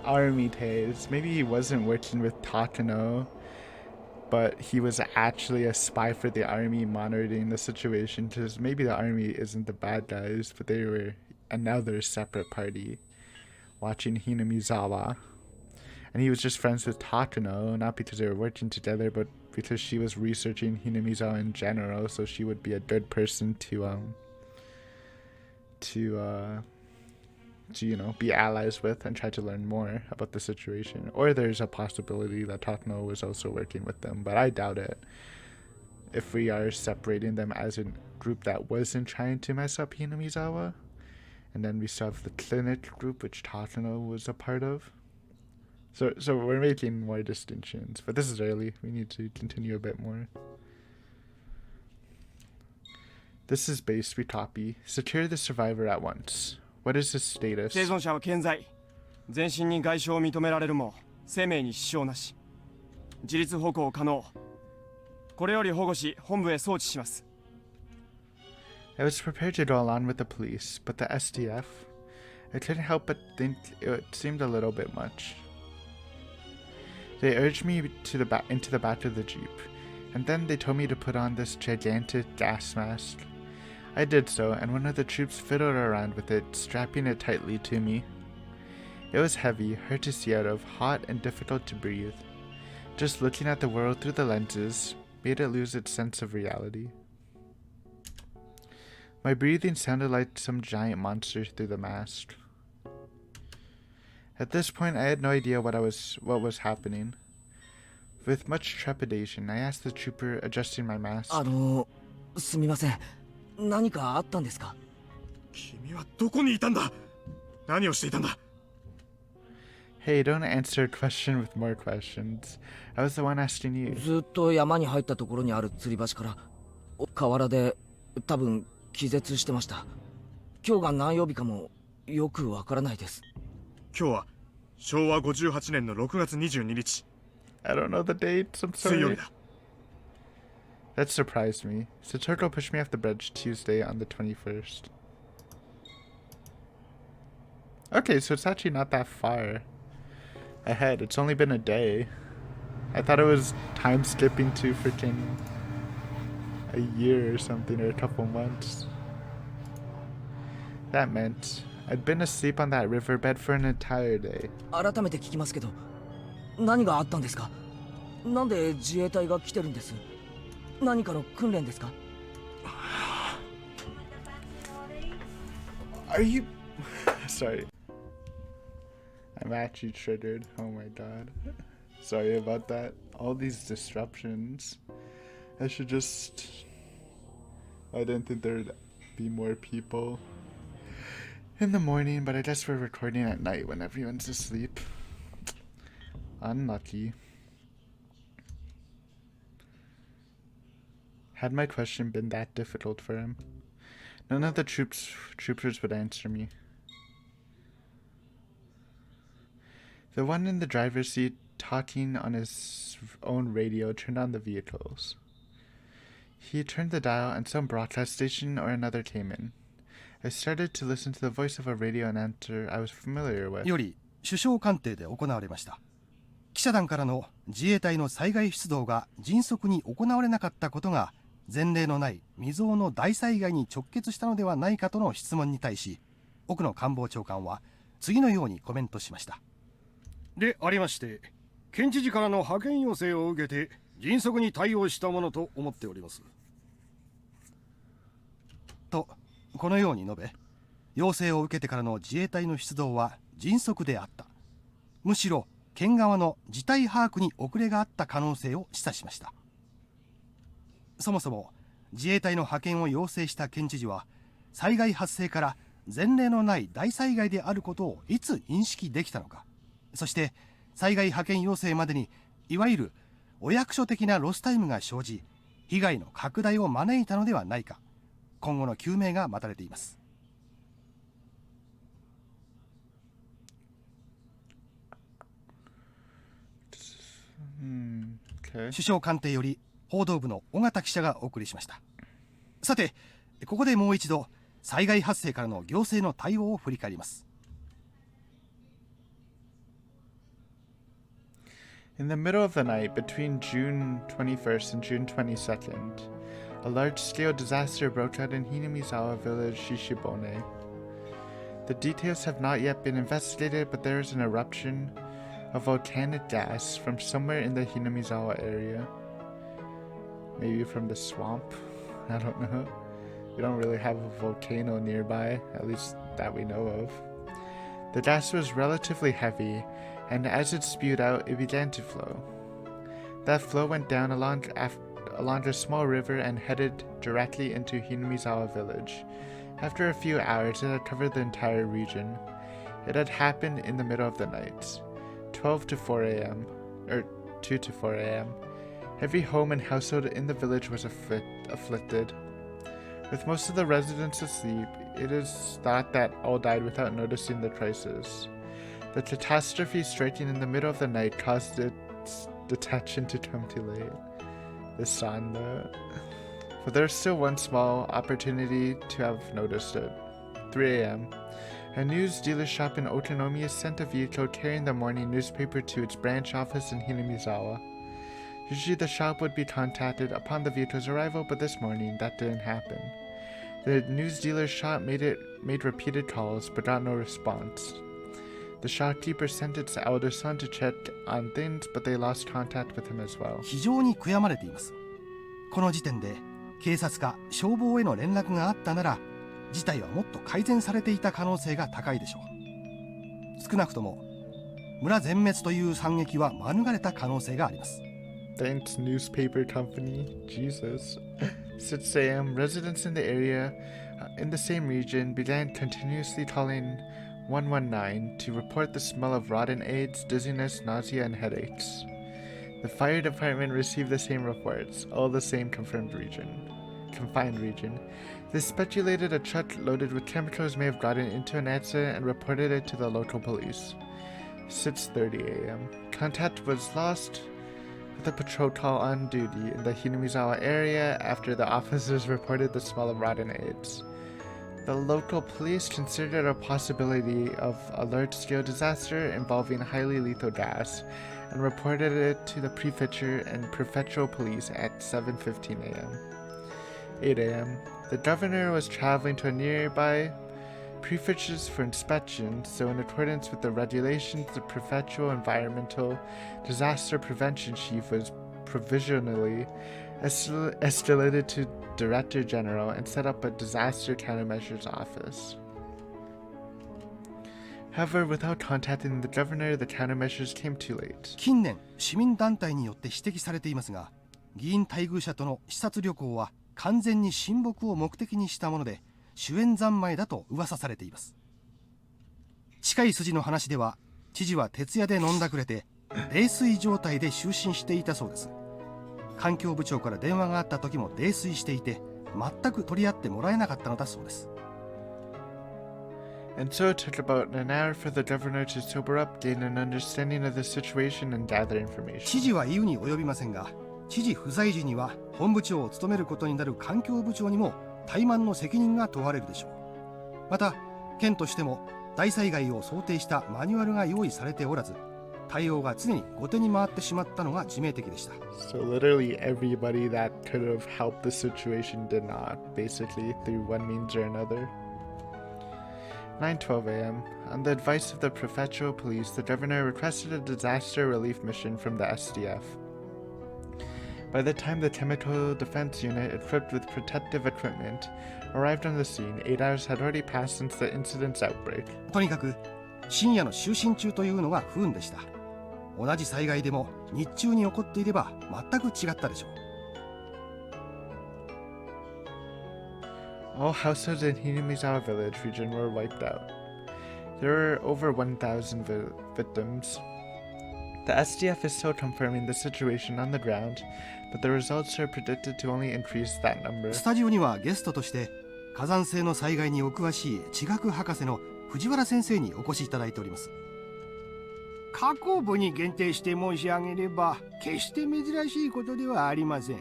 Speaker 1: army tales. Maybe he wasn't working with Takano, but he was actually a spy for the army monitoring the situation, because maybe the army isn't the bad guys, but they were another separate party watching Hinamizawa. And he was just friends with Takano, not because they were working together, but because she was researching Hinamizawa in general, so she would be a good person to be allies with and try to learn more about the situation. Or there's a possibility that Takano was also working with them, but I doubt it. If we are separating them as a group that wasn't trying to mess up Hinamizawa, and then we still have the clinic group, which Takano was a part of. So we're making more distinctions, but this is early. We need to continue a bit more. This is base we copy. Secure the survivor at once. What is his status?
Speaker 4: 生存者は健在。全身に外傷を認められるも生命に支障なし。自立歩行可能。これより保護し本部へ送致します。
Speaker 1: I was prepared to go along with the police, but the SDF, I couldn't help but think it seemed a little bit much. They urged me into the back of the jeep, and then they told me to put on this gigantic gas mask. I did so, and one of the troops fiddled around with it, strapping it tightly to me. It was heavy, hard to see out of, hot and difficult to breathe. Just looking at the world through the lenses, made it lose its sense of reality. My breathing sounded like some giant monster through the mast. At this point, I had no idea what was happening. With much trepidation, I asked the trooper, adjusting my mask.
Speaker 3: すみません。何かあったんですか？
Speaker 4: 君はどこにいたんだ？何をしていたんだ？
Speaker 1: Hey, don't answer a question with more questions. I was the one asking you.
Speaker 3: ずっと山に入ったところにある吊り橋から河原で多分気絶してました。今日が何曜日かもよくわからないです。
Speaker 4: 今日は昭和58年の6月22日。
Speaker 1: I don't know the dates, I'm
Speaker 4: 水曜
Speaker 1: sorry.
Speaker 4: 日だ。
Speaker 1: That surprised me. Satorko pushed me off the bridge Tuesday on the 21st. Okay, so it's actually not that far ahead. It's only been a day. I thought it was time skipping to freaking a year or something, or a couple months. That meant I'd been asleep on that riverbed for an entire day.
Speaker 3: 改めて聞きますけど、何があったんですか？なんで自衛隊が来てるんです？何かの訓練ですか？
Speaker 1: Are you... Sorry. I'm actually triggered. Oh my god. Sorry about that. All these disruptions. I should just... I didn't think there'd be more people in the morning, but I guess we're recording at night when everyone's asleep. Unlucky. Had my question been that difficult for him? None of the troopers would answer me. The one in the driver's seat, talking on his own radio, turned on the vehicles. He turned the dial and some broadcast station or another came in. I started to listen to the voice of a radio announcer I was familiar with.
Speaker 5: より首相官邸で行われました。記者団からの自衛隊の災害出動が迅速に行われなかったことが前例のない未曾有の大災害に直結したのではないかとの質問に対し、奥野官房長官は次のようにコメントしました。でありまして、県知事からの派遣要請を受けて迅速に対応したものと思っております。とこのように述べ、要請を受けてからの自衛隊の出動は迅速であった。むしろ県側の事態把握に遅れがあった可能性を示唆しました。そもそも自衛隊の派遣を要請した県知事は、災害発生から前例のない大災害であることをいつ認識できたのか、そして災害派遣要請までにいわゆるお役所的なロスタイムが生じ、被害の拡大を招いたのではないか、今後の究明が待たれています。
Speaker 1: Okay.
Speaker 5: 首相官邸より報道部の尾形記者がお送りしました。さて、ここでもう一度災害発生からの行政の対応を振り返ります。
Speaker 1: In the middle of the night, between June 21st and June 22nd, a large-scale disaster broke out in Hinamizawa village Shishibone. The details have not yet been investigated, but there is an eruption of volcanic gas from somewhere in the Hinamizawa area. Maybe from the swamp? I don't know. We don't really have a volcano nearby, at least that we know of. The gas was relatively heavy, and as it spewed out, it began to flow. That flow went down along a small river and headed directly into Hinamizawa village. After a few hours, it had covered the entire region. It had happened in the middle of the night, 12 to 4 a.m., or 2 to 4 a.m. Every home and household in the village was afflicted. With most of the residents asleep, it is thought that all died without noticing the crisis. The catastrophe striking in the middle of the night caused its detection to come too late. The sun, but there's still one small opportunity to have noticed it. 3 a.m. A news dealer shop in Otonomi sent a vehicle carrying the morning newspaper to its branch office in Hinamizawa. Usually the shop would be contacted upon the vehicle's arrival, but this morning that didn't happen. The news dealer's shop made repeated calls, but got no response. The shopkeeper sent its elder son to check on things, but they lost contact with him as well.
Speaker 5: 非常に悔やまれています。この時点で警察か消防への連絡があったなら事態はもっと改善されていた可能性が高いでしょう。少なくとも村全滅という惨劇は免れた可能性があります。
Speaker 1: Thanks, newspaper company. Jesus. 6 a.m. Residents in the area, in the same region, began continuously calling 119 to report the smell of rotten eggs, dizziness, nausea, and headaches. The fire department received the same reports, all the same confined region. They speculated a truck loaded with chemicals may have gotten into an accident and reported it to the local police. 6:30 a.m. Contact was lost with a patrol call on duty in the Hinamizawa area after the officers reported the smell of rotten eggs. The local police considered a possibility of a large-scale disaster involving highly lethal gas and reported it to the prefecture and prefectural police at 7:15 a.m. 8 a.m. The governor was traveling to a nearby prefectures for inspection, so in accordance with the regulations, the prefectural environmental disaster prevention chief was provisionally escalated to Director General and set up a disaster countermeasures office. However, without contacting the governor, the countermeasures came too late.
Speaker 5: 近年市民団体によって指摘されていますが、議員待遇者との視察旅行は完全に親睦を目的にしたもので主演三昧だと噂されています。近い筋の話では知事は徹夜で飲んだくれて泥酔状態で就寝していたそうです。環境部長から電話があった時も泥酔していて全く取り合ってもらえなかったのだそうです。
Speaker 1: And so it took about an hour for the governor to sober up, gain an understanding of the situation, and gather information.
Speaker 5: 知事は言うに及びませんが、知事不在時には本部長を務めることになる環境部長にも怠慢の責任が問われるでしょう。また県としても大災害を想定したマニュアルが用意されておらず、対応が常に後手に回ってしまったのが致命的でした。
Speaker 1: So literally everybody that could have helped the situation did not, basically, through one means or another. 9:12 a.m. On the advice of the prefectural police, the governor requested a disaster relief mission from the SDF. By the time the chemical defense unit, equipped with protective equipment, arrived on the scene, 8 hours had already passed since the incident's outbreak.
Speaker 5: とにかく深夜の就寝中というのが不運でした。同じ災害でも日中に起こっていれば全く違ったでしょう。
Speaker 1: All households in Hinamizawa village region were wiped out. There were over 1,000 victims. The SDF is still confirming the situation on the ground, but the results are predicted to only increase that number.
Speaker 5: スタジオにはゲストとして火山性の災害にお詳しい地学博士の藤原先生にお越しいただいております。
Speaker 6: 火口部に限定して申し上げれば決して珍しいことではありません。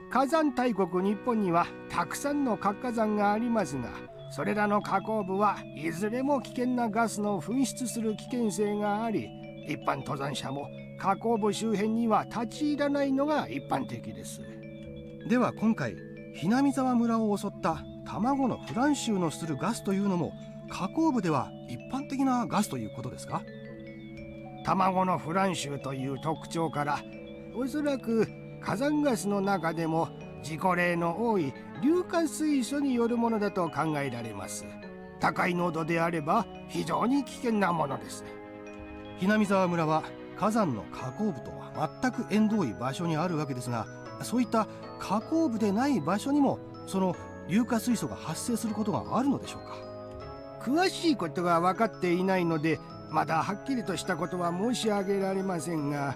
Speaker 6: 火山大国日本にはたくさんの活火山がありますが、それらの火口部はいずれも危険なガスの噴出する危険性があり、一般登山者も火口部周辺には立ち入らないのが一般的です。
Speaker 5: では今回南沢村を襲った卵のフラン臭のするガスというのも火口部では一般的なガスということですか？
Speaker 6: 卵のフラン臭という特徴から、おそらく火山ガスの中でも事故例の多い硫化水素によるものだと考えられます。高い濃度であれば非常に危険なものです。
Speaker 5: 南沢村は火山の火口部とは全く縁遠い場所にあるわけですが、そういった火口部でない場所にもその硫化水素が発生することがあるのでしょうか？
Speaker 6: 詳しいことが分かっていないのでまだはっきりとしたことは申し上げられませんが、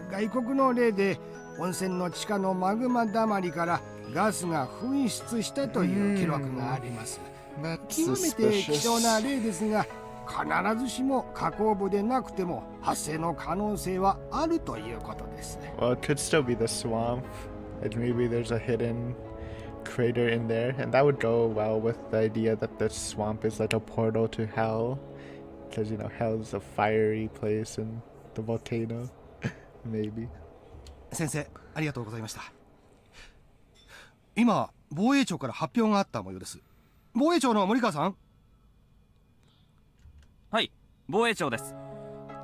Speaker 6: 外国の例で温泉の地下のマグマだまりからガスが噴出したという記録があります。極めて貴重な例ですが、必ずしも火口部でなくても発生の可能性はあるということです。
Speaker 1: Well, it could still be the swamp, and maybe there's a hidden crater in there, and that would go well with the idea that the swamp is like a portal to hell, because you know hell is a fiery place and the volcano. Maybe.
Speaker 5: 先生、ありがとうございました。今、防衛庁から発表があった模様です。防衛庁の森川さん。
Speaker 7: はい、防衛庁です。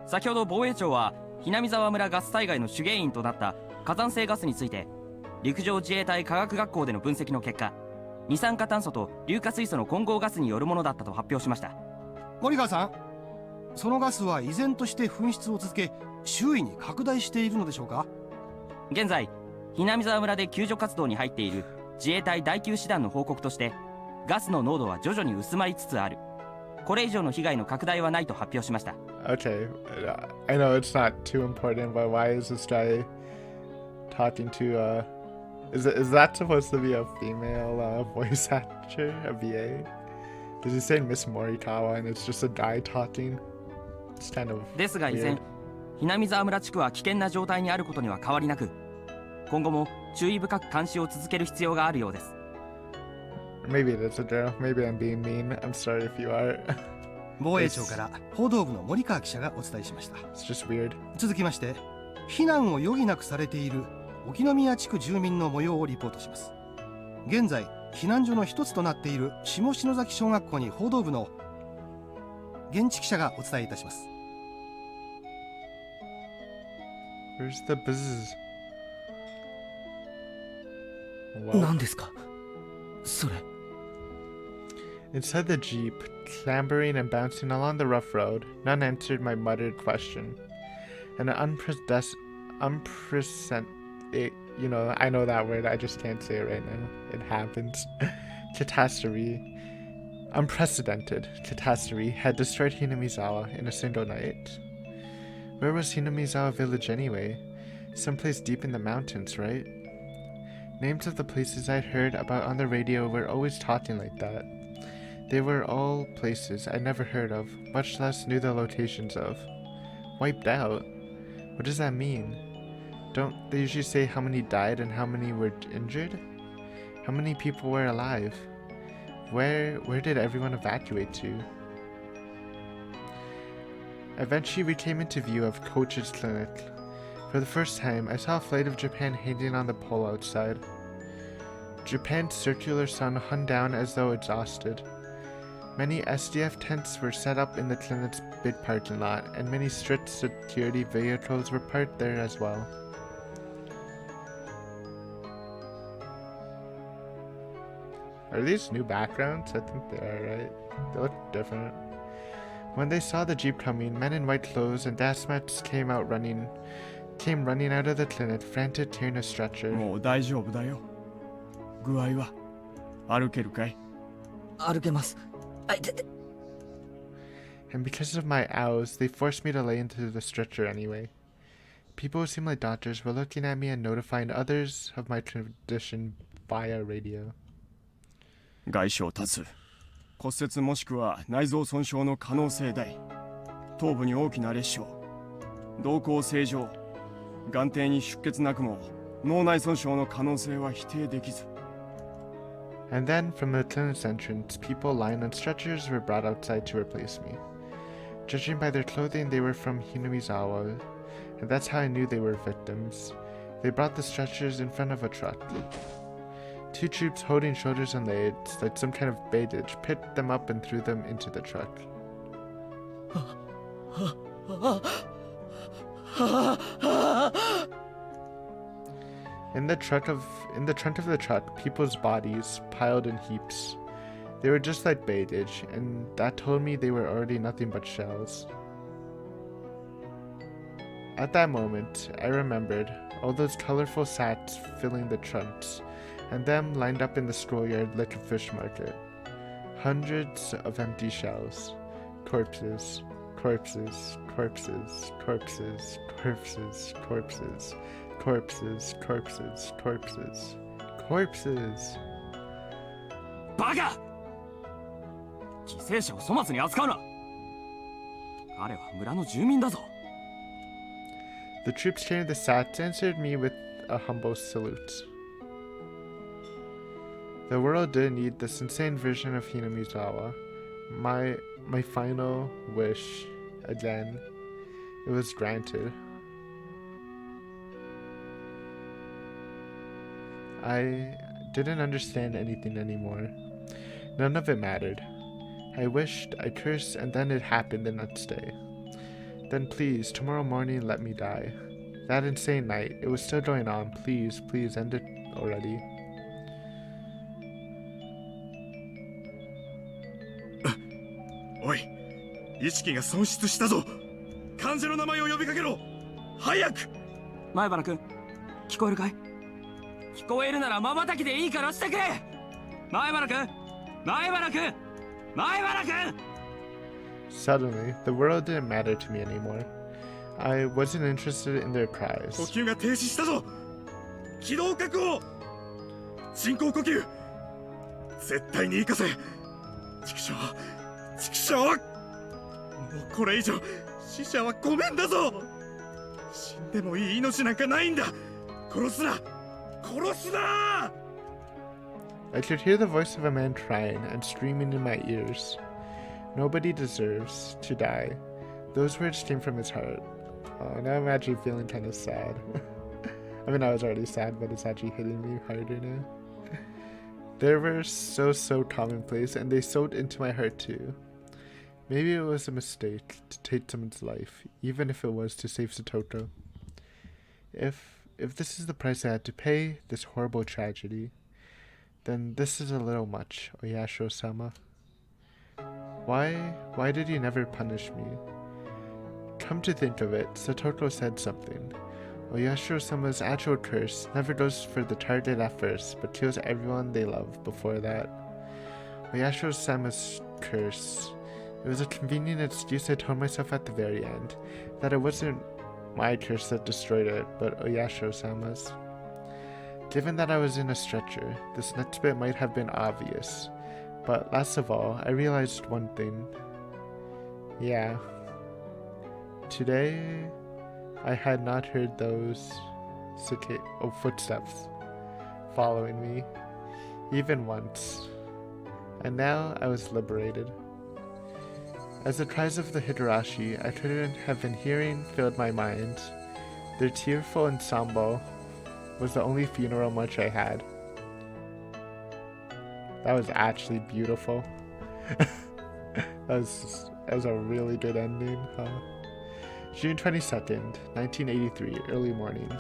Speaker 7: 先ほど防衛庁は南沢村ガス災害の主原因となった火山性ガスについて、陸上自衛隊科学学校での分析の結果、二酸化炭素と硫化水素の混合ガスによるものだったと発表しました。
Speaker 5: 森川さん、そのガスは依然として噴出を続け、周囲に拡大しているのでしょうか？
Speaker 7: 現在、ひなみ沢村で救助活動に入っている自衛隊第9師団の報告として、ガスの濃度は徐々に薄まりつつある。これ以上の被害の拡大はないと発表しました。
Speaker 1: Okay, I know it's not too important, but why is this guy talking to, is that supposed to be a female voice actor, a VA? Is he saying Miss Morikawa and it's just a guy talking? It's kind of
Speaker 7: ですが依然、
Speaker 1: weird.
Speaker 7: ひなみ沢村地区は危険な状態にあることには変わりなく、今後も注意深く監視を続ける必要があるようです。
Speaker 1: Maybe it is a girl. Maybe I'm being mean. I'm sorry if you are.
Speaker 5: 防衛庁から報道部の森川記者がお伝えしました。
Speaker 1: It's just weird.
Speaker 5: 続きまして、避難を余儀なくされている沖宮地区住民の模様をリポートします。現在避難所の一つとなっている下篠崎小学校に報道部の現地記者がお伝えいたします。
Speaker 1: Where's the buzz?
Speaker 3: 何ですかそれ。
Speaker 1: Inside the jeep, clambering and bouncing along the rough road, none answered my muttered question. An you know, I know that word, I just can't say it right now. It happens. Catastrophe. Unprecedented catastrophe had destroyed Hinamizawa in a single night. Where was Hinamizawa village anyway? Someplace deep in the mountains, right? Names of the places I'd heard about on the radio were always talking like that. They were all places I'd never heard of, much less knew the locations of. Wiped out? What does that mean? Don't they usually say how many died and how many were injured? How many people were alive? Where did everyone evacuate to? Eventually we came into view of Coach's clinic. For the first time, I saw a flag of Japan hanging on the pole outside. Japan's circular sun hung down as though exhausted. Many SDF tents were set up in the clinic's big parking lot, and many strict security vehicles were parked there as well. Are these new backgrounds? I think they are, right? They look different. When they saw the jeep coming, men in white clothes and hazmats came running out of the clinic, frantic, carrying a stretcher.
Speaker 4: もう大丈夫だよ。具合は歩けるかい？
Speaker 3: 歩けます。あいてて。
Speaker 1: And because of my owls, they forced me to lay into the stretcher anyway. People who seemed like doctors were looking at me and notifying others of my condition via radio.
Speaker 4: 外傷多数、骨折もしくは内臓損傷の可能性大、頭部に大きな裂傷、瞳孔正常、眼底に出血なくも脳内損傷の可能性は否定できず。
Speaker 1: And then, from the clinic's entrance, people lying on stretchers were brought outside to replace me. Judging by their clothing, they were from Hinamizawa, and that's how I knew they were victims. They brought the stretchers in front of a truck. Two troops holding shoulders and legs, like some kind of baggage, picked them up and threw them into the truck. In the trunk of the truck, people's bodies piled in heaps. They were just like baggage, and that told me they were already nothing but shells. At that moment, I remembered all those colorful sacks filling the trunks, and them lined up in the schoolyard like a fish market. Hundreds of empty shells. Corpses. Corpses. Corpses. Corpses. Corpses. Corpses. Corpses. Corpses. Corpses. Corpses.
Speaker 7: バカ！犠牲者を粗末に扱うな。彼は村の住民だぞ。
Speaker 1: The troops carrying the sacks answered me with a humble salute. The world didn't need this insane version of Hinamizawa. My final wish, again, it was granted. I didn't understand anything anymore. None of it mattered. I wished, I cursed, and then it happened the next day. Then please, tomorrow morning, let me die. That insane night, it was still going on. Please, please, end it already.
Speaker 4: Oi, 意識が損失したぞ。患者の名前を呼びかけろ。早く。
Speaker 7: 前原君、聞こえるかい？聞こえるなら瞬きでいいからしてくれ。前原君、前原君、前原君。
Speaker 1: Suddenly, the world didn't matter to me anymore. I wasn't interested in their
Speaker 4: 呼
Speaker 1: cries.
Speaker 4: 吸が停止したぞ。気道確保。人工呼吸。絶対に行かせ。畜生、畜生。もうこれ以上死者はごめんだぞ。死んでもいい命なんかないんだ。殺すな、殺すな。
Speaker 1: I could hear the voice of a man crying and screaming in my ears. Nobody deserves to die. Those words came from his heart. Oh, now I'm actually feeling kind of sad. I mean, I was already sad, but it's actually hitting me harder now. They were so commonplace, and they sewed into my heart too. Maybe it was a mistake to take someone's life, even if it was to save Satoto. If this is the price I had to pay, this horrible tragedy, then this is a little much, Oyashiro-sama. Why did he never punish me? Come to think of it, Satoto said something. Oyashiro-sama's actual curse never goes for the target at first, but kills everyone they love before that. Oyashiro-sama's curse. It was a convenient excuse I told myself at the very end, that it wasn't my curse that destroyed it, but Oyashiro-sama's. Given that I was in a stretcher, this next bit might have been obvious, but last of all, I realized one thing. Yeah. Today, I had not heard those footsteps following me, even once. And now I was liberated. As the cries of the Higurashi I couldn't have been hearing filled my mind, their tearful ensemble was the only funeral march I had. That was actually beautiful. that was a really good ending, huh? June 22nd, 1983, early morning.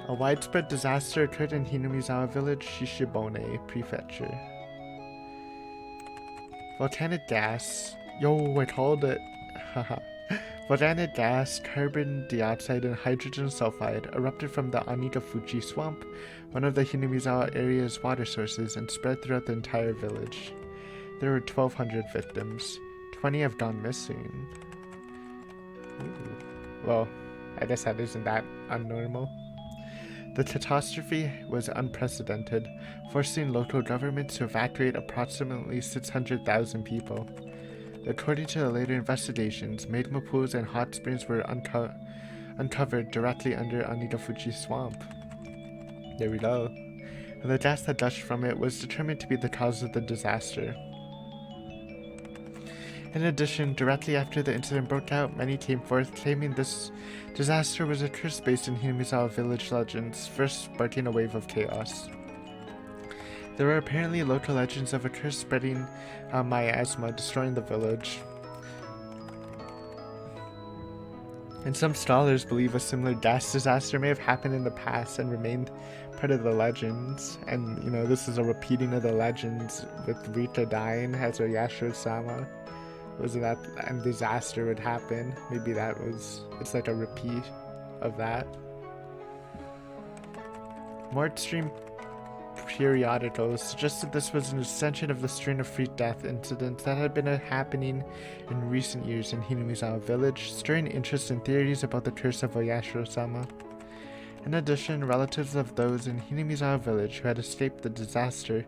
Speaker 1: A widespread disaster occurred in Hinamizawa village, Shishibone Prefecture. Volcanic gas. Yo, I called it. Haha. Volcanic gas, carbon dioxide, and hydrogen sulfide erupted from the Anigafuchi swamp, one of the Hinamizawa area's water sources, and spread throughout the entire village. There were 1,200 victims. 20 have gone missing. Ooh. Well, I guess that isn't that unnormal. The catastrophe was unprecedented, forcing local governments to evacuate approximately 600,000 people. According to the later investigations, magma pools and hot springs were uncovered directly under Anigafuchi swamp. There we go. And the gas that gushed from it was determined to be the cause of the disaster. In addition, directly after the incident broke out, many came forth claiming this disaster was a curse based in Hinamizawa village legends, first sparking a wave of chaos. There were apparently local legends of a curse spreading miasma, destroying the village. And some scholars believe a similar gas disaster may have happened in the past and remained part of the legends. And, you know, this is a repeating of the legends with Rita dying as Oyashiro-sama. Wasn't that a disaster would happen? Maybe it's like a repeat of that. More extreme periodicals suggested this was an extension of the string of freak death incidents that had been happening in recent years in Hinamizawa village, stirring interest in theories about the curse of Oyashiro-sama. In addition, relatives of those in Hinamizawa village who had escaped the disaster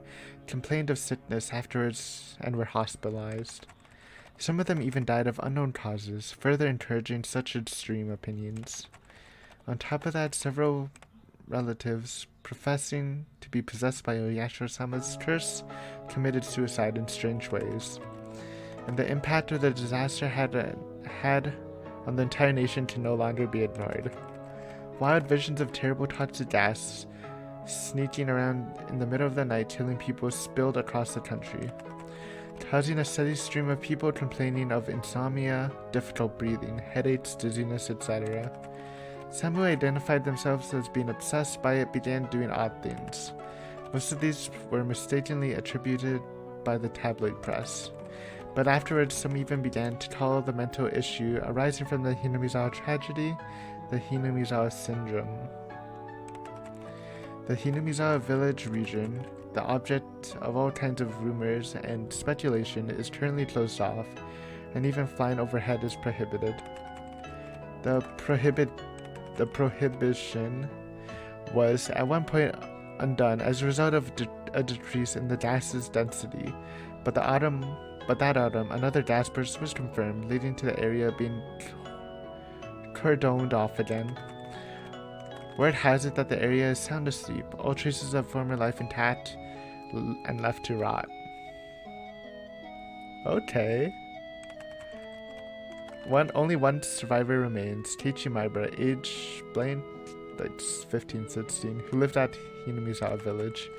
Speaker 1: complained of sickness afterwards and were hospitalized. Some of them even died of unknown causes, further encouraging such extreme opinions. On top of that, several relatives, professing to be possessed by Oyashiro-sama's curse, committed suicide in strange ways. And the impact of the disaster had on the entire nation can no longer be ignored. Wild visions of terrible toxic gas sneaking around in the middle of the night, killing people, spilled across the country, causing a steady stream of people complaining of insomnia, difficult breathing, headaches, dizziness, etc. Some who identified themselves as being obsessed by it began doing odd things. Most of these were mistakenly attributed by the tabloid press. But afterwards, some even began to call the mental issue arising from the Hinamizawa tragedy the Hinamizawa syndrome. The Hinamizawa village region, the object of all kinds of rumors and speculation, is currently closed off, and even flying overhead is prohibited. The prohibition was at one point undone as a result of a decrease in the gas's density, but that autumn, another gas burst was confirmed, leading to the area being cordoned off again. Word has it that the area is sound asleep, all traces of former life intact and left to rot. Okay. Only one survivor remains, Teichi Maibara, age blamed like 15, 16, who lived at Hinamizawa village.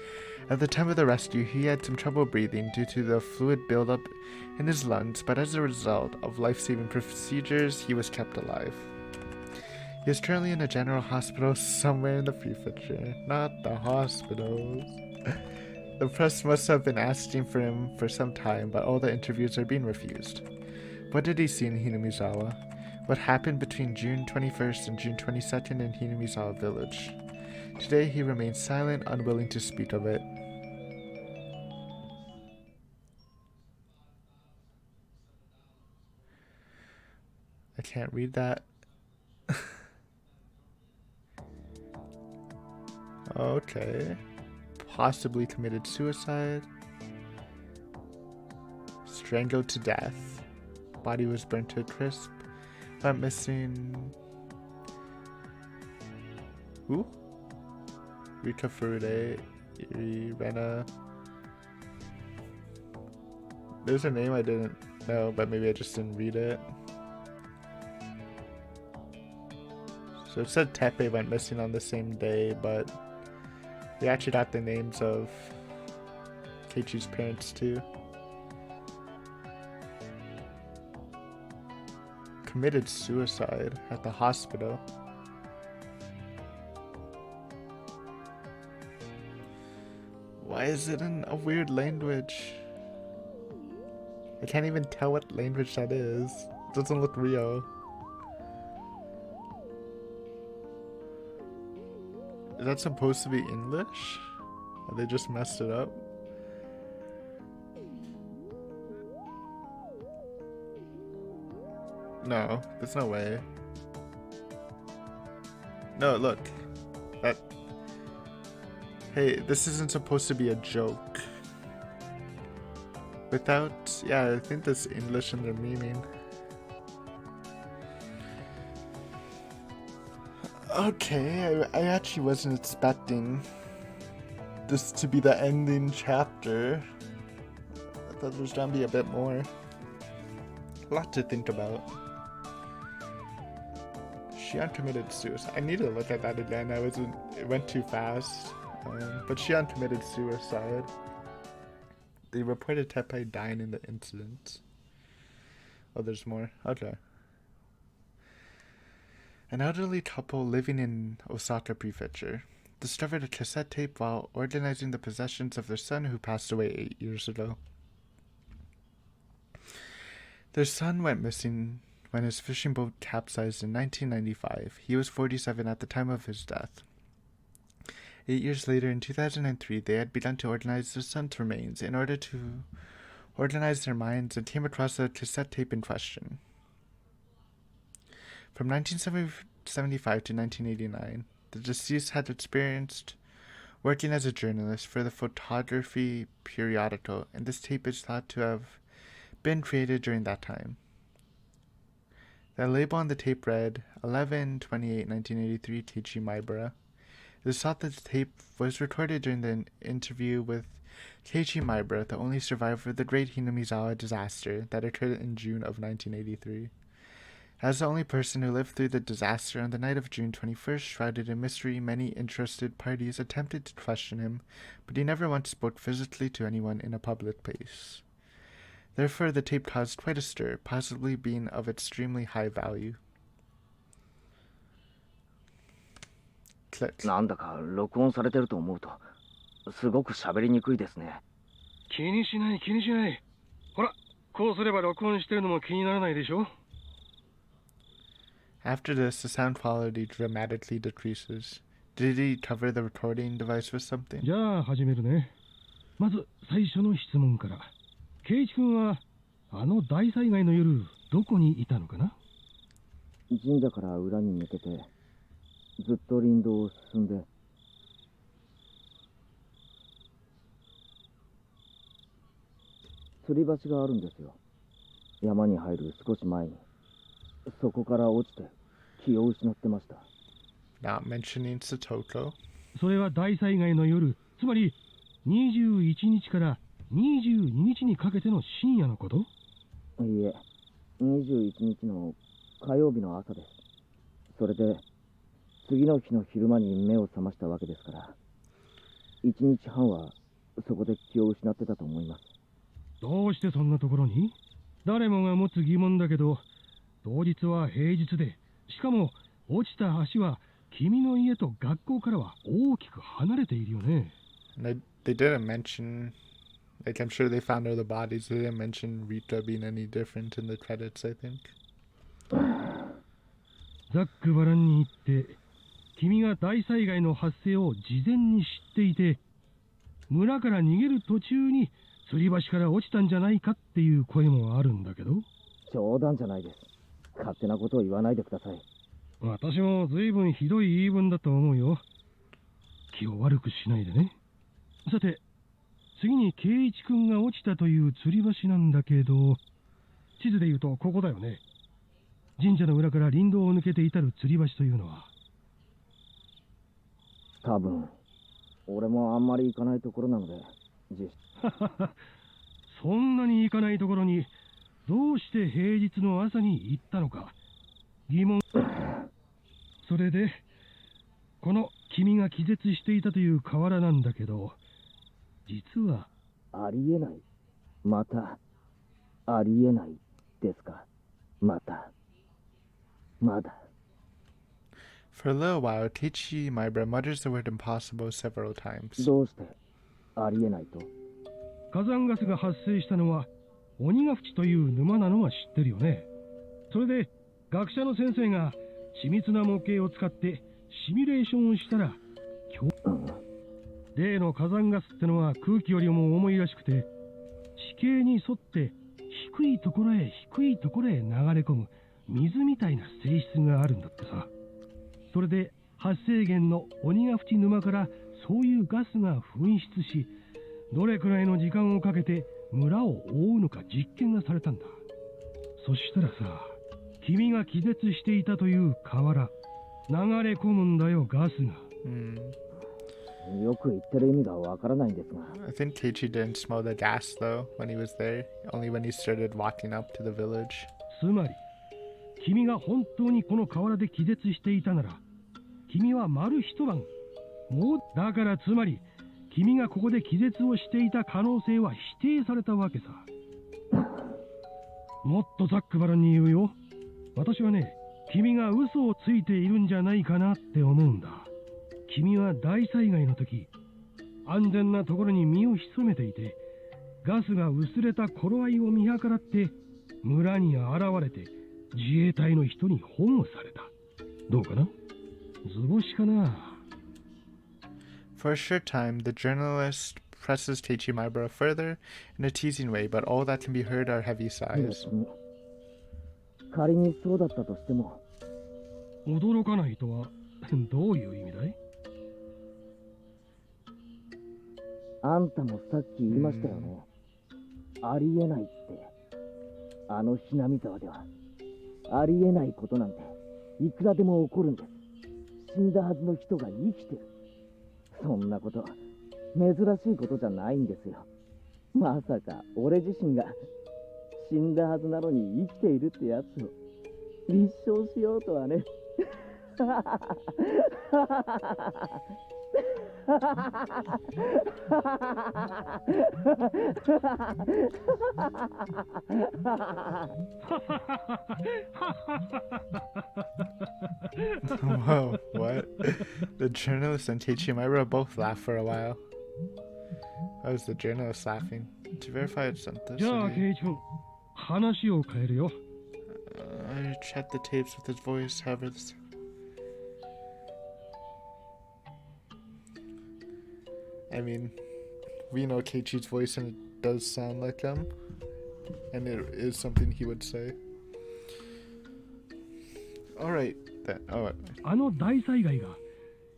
Speaker 1: At the time of the rescue, he had some trouble breathing due to the fluid buildup in his lungs, but as a result of life-saving procedures, he was kept alive. He is currently in a general hospital somewhere in the prefecture, not the hospitals. The press must have been asking for him for some time, but all the interviews are being refused. What did he see in Hinamizawa? What happened between June 21st and June 22nd in Hinamizawa village? Today he remains silent, unwilling to speak of it. I can't read that. Okay. Possibly committed suicide. Strangled to death. Body was burnt to a crisp. Went missing. Who? Rika Furude. Irena. There's a name I didn't know, but maybe I just didn't read it. So it said Tepe went missing on the same day, but we actually got the names of Keiichi's parents too. Committed suicide at the hospital. Why is it in a weird language? I can't even tell what language that is. It doesn't look real. Is that supposed to be English? Or they just messed it up? No, there's no way. No, look. That. Hey, this isn't supposed to be a joke. Without. Yeah, I think there's English in their meaning. Okay, I actually wasn't expecting this to be the ending chapter. I thought there was gonna be a bit more. A lot to think about. Shion committed suicide. I need to look at that again. It went too fast. But Shion committed suicide. They reported Teppei dying in the incident. Oh, there's more. Okay. An elderly couple living in Osaka Prefecture discovered a cassette tape while organizing the possessions of their son who passed away 8 years ago. Their son went missing when his fishing boat capsized in 1995. He was 47 at the time of his death. 8 years later, in 2003, they had begun to organize their son's remains in order to organize their minds and came across the cassette tape in question. From 1975 to 1989, the deceased had experienced working as a journalist for the photography periodical, and this tape is thought to have been created during that time. The label on the tape read 11/28/1983 Keiichi Maibara. It is thought that the tape was recorded during the interview with Keiichi Maibara, the only survivor of the Great Hinamizawa disaster that occurred in June of 1983. As the only person who lived through the disaster on the night of June 21st, shrouded in mystery, many interested parties attempted to question him, but he never once spoke physically to anyone in a public place. Therefore, the tape caused quite a stir, possibly being of extremely high value. Click.
Speaker 3: なんだか録音されてると思うとすごく喋りにくいですね。
Speaker 6: 気にしない気にしない。ほら、こうすれば録音してるのも気にならないでしょ。
Speaker 1: After this, the sound quality dramatically decreases. Did he cover the recording device with something?
Speaker 6: じゃあ始めるね。まず最初の質問から。圭一君はあの大災害の夜どこにいたのかな。
Speaker 3: 神社から裏に抜けてずっと林道を進んで、吊り橋があるんですよ。山に入る少し前にそこから落ちて気を失ってました。
Speaker 1: Not mentioning Satoko.
Speaker 6: それは大災害の夜、つまり21日から22日にかけての深夜のこと。
Speaker 3: いいえ、21日の火曜日の朝です。それで次の日の昼間に目を覚ましたわけですから、1日半はそこで気を失ってたと思います。
Speaker 6: どうしてそんなところに。誰もが持つ疑問だけど、当日は平日で、しかも落ちた橋は君の家と学校からは大きく離れているよね。
Speaker 1: And they didn't mention, like, I'm sure they found all the bodies. They didn't mention Rita being any different in the credits, I think.
Speaker 6: ザックバランに行って、君が大災害の発生を事前に知っていて、村から逃げる途中に吊り橋から落ちたんじゃないかっていう声もあるんだけど。
Speaker 3: 冗談じゃないです。勝手なことを言わないでください。
Speaker 6: 私も随分ひどい言い分だと思うよ。気を悪くしないでね。さて、次に圭一君が落ちたという吊り橋なんだけど、地図で言うとここだよね。神社の裏から林道を抜けて至る吊り橋というのは。
Speaker 3: 多分俺もあんまり行かないところなので。
Speaker 6: そんなに行かないところにどうして平日の朝に行ったのか疑問。それでこの君が気絶していたという河原なんだけど、実は
Speaker 3: ありえない。またありえないですか。まだ
Speaker 1: For a little while, Teichi Maibara mutters the word impossible several times.
Speaker 3: どうしてありえないと。
Speaker 6: 火山ガスが発生したのは鬼ヶ淵という沼なのは知ってるよね。それで学者の先生が緻密な模型を使ってシミュレーションをしたら、例の火山ガスってのは空気よりも重いらしくて、地形に沿って低いところへ低いところへ流れ込む水みたいな性質があるんだってさ。それで発生源の鬼ヶ淵沼からそういうガスが噴出し、どれくらいの時間をかけて村を覆うのか実験がされたんだ。そしたらさ、君が気絶していたという河原、流れ込むんだよ、ガスが。
Speaker 3: よく言ってる意味がわからないんですが。
Speaker 1: I think Teichi didn't smell the gas, though, when he was there. Only when he started walking up to the village.
Speaker 6: つまり、君が本当にこの河原で気絶していたなら、君は丸一晩、もうだからつまり、君がここで気絶をしていた可能性は否定されたわけさ。もっとざっくばらんに言うよ。私はね、君が嘘をついているんじゃないかなって思うんだ。君は大災害の時、安全なところに身を潜めていて、ガスが薄れた頃合いを見計らって村に現れて自衛隊の人に保護された。どうかな？図星かな？
Speaker 1: For a short time, the journalist presses Teichi Maibara further in a teasing way, but all that can be heard are heavy sighs.
Speaker 3: 仮にそうだったとしても。
Speaker 6: 驚かないとはどういう意味だい？
Speaker 3: あんたもさっき言いましたよね。ありえないって。あのひなみ沢ではありえないことなんていくらでも起こるんです。死んだはずの人が生きてる。そんなこと珍しいことじゃないんですよ。まさか俺自身が死んだはずなのに生きているってやつを立証しようとはね。
Speaker 1: Whoa, what? The journalist and Teichimaru both laughed for a while. Why was the journalist laughing? To verify its
Speaker 8: じゃあ
Speaker 1: authenticity,
Speaker 8: 圭一君話を変えるよ
Speaker 1: I checked the tapes with his voice, however. I mean, we know Keiichi's voice and it does sound like him. And it is something he would say. Alright, then. Oh,
Speaker 8: あの大災害が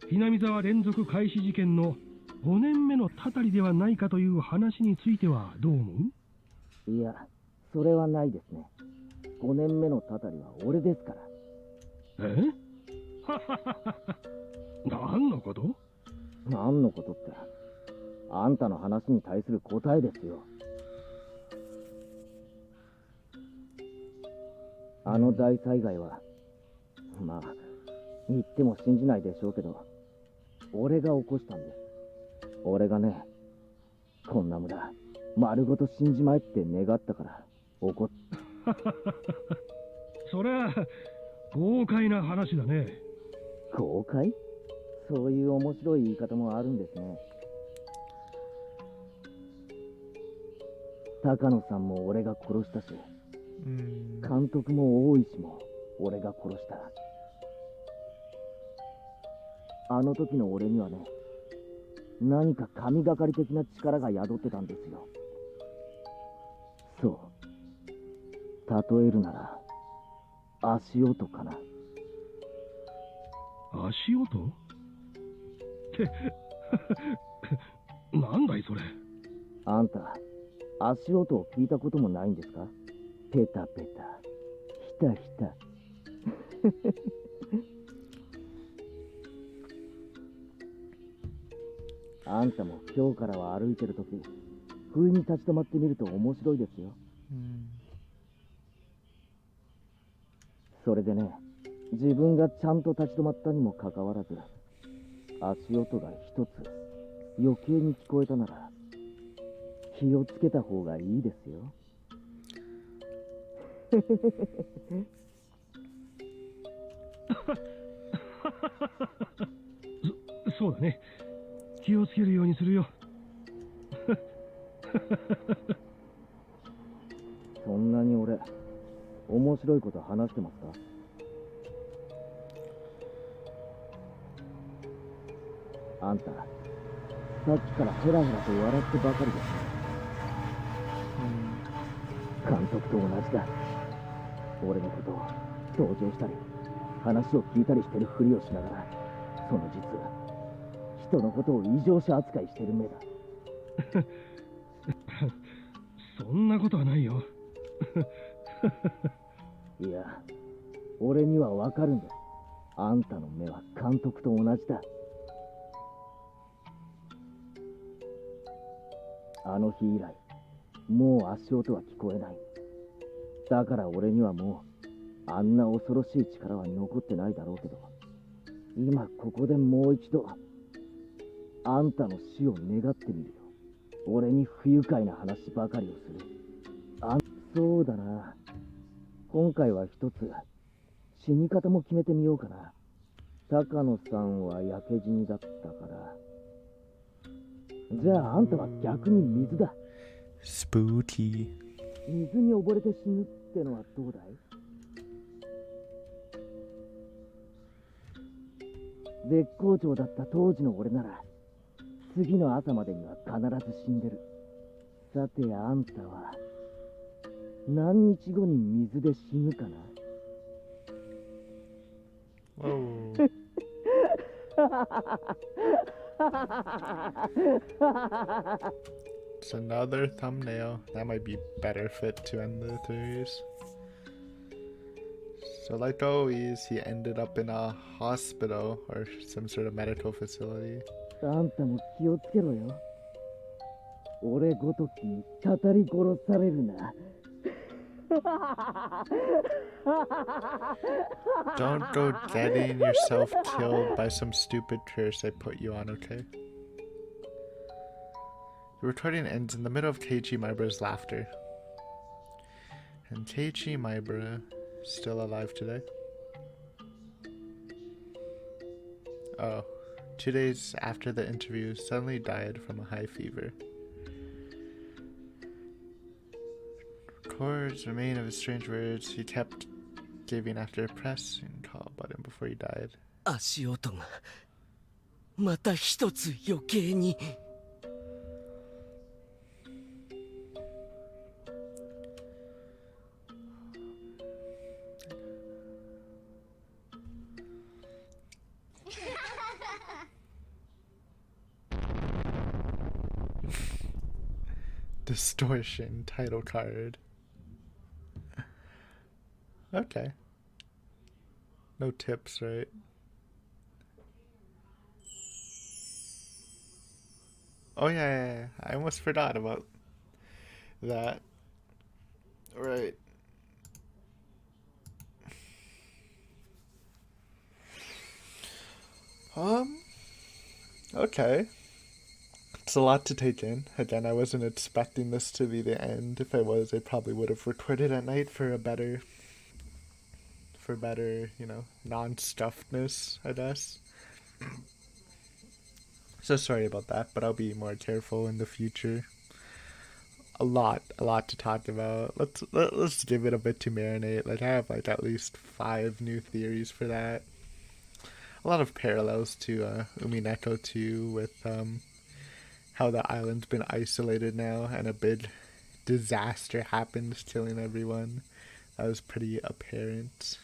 Speaker 8: ひなみ沢連続開始事件の5年目のたたりではないかという話についてはどう思う？
Speaker 3: いや、それはないですね。5年目のたたりは俺ですから。
Speaker 8: え？何のこと？
Speaker 3: 何のことって、あんたの話に対する答えですよ。あの大災害は、まあ、言っても信じないでしょうけど、俺が起こしたんです。俺がね、こんな村、丸ごと死んじまえって願ったから、怒っ
Speaker 8: そりゃ豪快な話だね。
Speaker 3: 豪快？そういう面白い言い方もあるんですね。高野さんも俺が殺したし、監督も大石も俺が殺した。あの時の俺にはね、何か神がかり的な力が宿ってたんですよ。そう。例えるなら、足音かな。
Speaker 8: 足音？ってなんだいそれ。
Speaker 3: あんた、足音を聞いたこともないんですか？ペタペタ、ひたひた。あんたも今日からは歩いてるとき、不意に立ち止まってみると面白いですよ。それでね、自分がちゃんと立ち止まったにもかかわらず、足音が一つ余計に聞こえたなら、気をつけた方がいいですよ。
Speaker 8: そうだね。気をつけるようにするよ。
Speaker 3: そんなに俺、面白いこと話してますか？あんた、さっきからヘラヘラと笑ってばかりです。監督と同じだ。俺のことを同情したり、話を聞いたりしてるふりをしながら、その実は、人のことを異常者扱いしてる目だ。
Speaker 8: そんなことはないよ。
Speaker 3: いや、俺にはわかるんです。あんたの目は監督と同じだ。あの日以来、もう足音は聞こえない。だから俺にはもう、あんな恐ろしい力は残ってないだろうけど、今ここでもう一度、あんたの死を願ってみるよ。俺に不愉快な話ばかりをする。そうだな。今回は一つ、死に方も決めてみようかな。高野さんは焼け死にだったから。じゃああんたは逆に水だ。
Speaker 1: Spooky.
Speaker 3: 水に溺れて死ぬってのはどうだい？絶好調だった当時の俺なら、次の朝までには必ず死んでる。さてあんたは、何日後に水で死ぬかな？
Speaker 1: Whoa. It's another thumbnail. That might be better fit to end the series. So like always, he ended up in a hospital or some sort of medical facility.
Speaker 3: あんたも気をつけろよ。俺ごときにたたり殺されるな。
Speaker 1: Don't go getting yourself killed by some stupid curse I put you on, okay? The recording ends in the middle of Keiichi Maibara's laughter. And Keiichi Maibara is still alive today. Oh, 2 days after the interview, suddenly died from a high fever. Records remain of his strange words he kept giving after a pressing call button before he died.
Speaker 3: 足音がまた一つ余計に。
Speaker 1: Distortion title card. Okay. No tips, right? Oh yeah. I almost forgot about that. Right. Okay. It's a lot to take in. Again, I wasn't expecting this to be the end. If I was, I probably would have recorded at night for better, non-stuffedness, I guess. So sorry about that, but I'll be more careful in the future. A lot to talk about. Let's give it a bit to marinate. I have at least 5 new theories for that. A lot of parallels to Umineko too, with how the island's been isolated now and a big disaster happened, killing everyone. That was pretty apparent.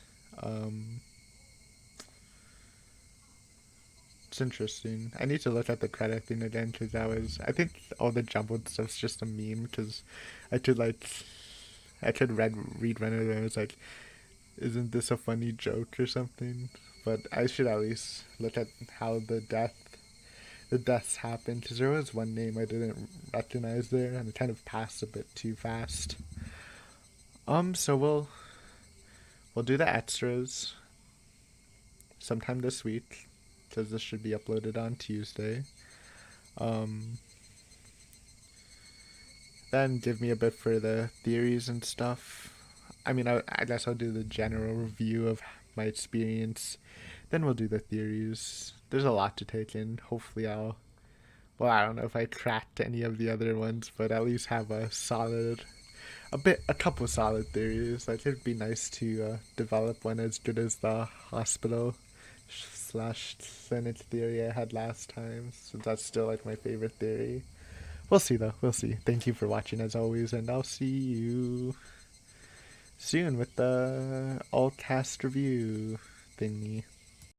Speaker 1: It's interesting. I need to look at the credit thing again because I think all the jumbled stuff's just a meme because I could read one of them and it's like, isn't this a funny joke or something? But I should at least look at how the deaths happened because there was one name I didn't recognize there and it kind of passed a bit too fast. So we'll do the extras sometime this week because this should be uploaded on Tuesday. Then give me a bit for the theories and stuff. I mean, I guess I'll do the general review of my experience. Then we'll do the theories. There's a lot to take in. Hopefully I don't know if I tracked any of the other ones, but at least have a couple solid theories. Like, it'd be nice to develop one as good as the hospital / clinic theory I had last time, since that's still my favorite theory. We'll see though. We'll see. Thank you for watching as always, and I'll see you soon with the all cast review thingy.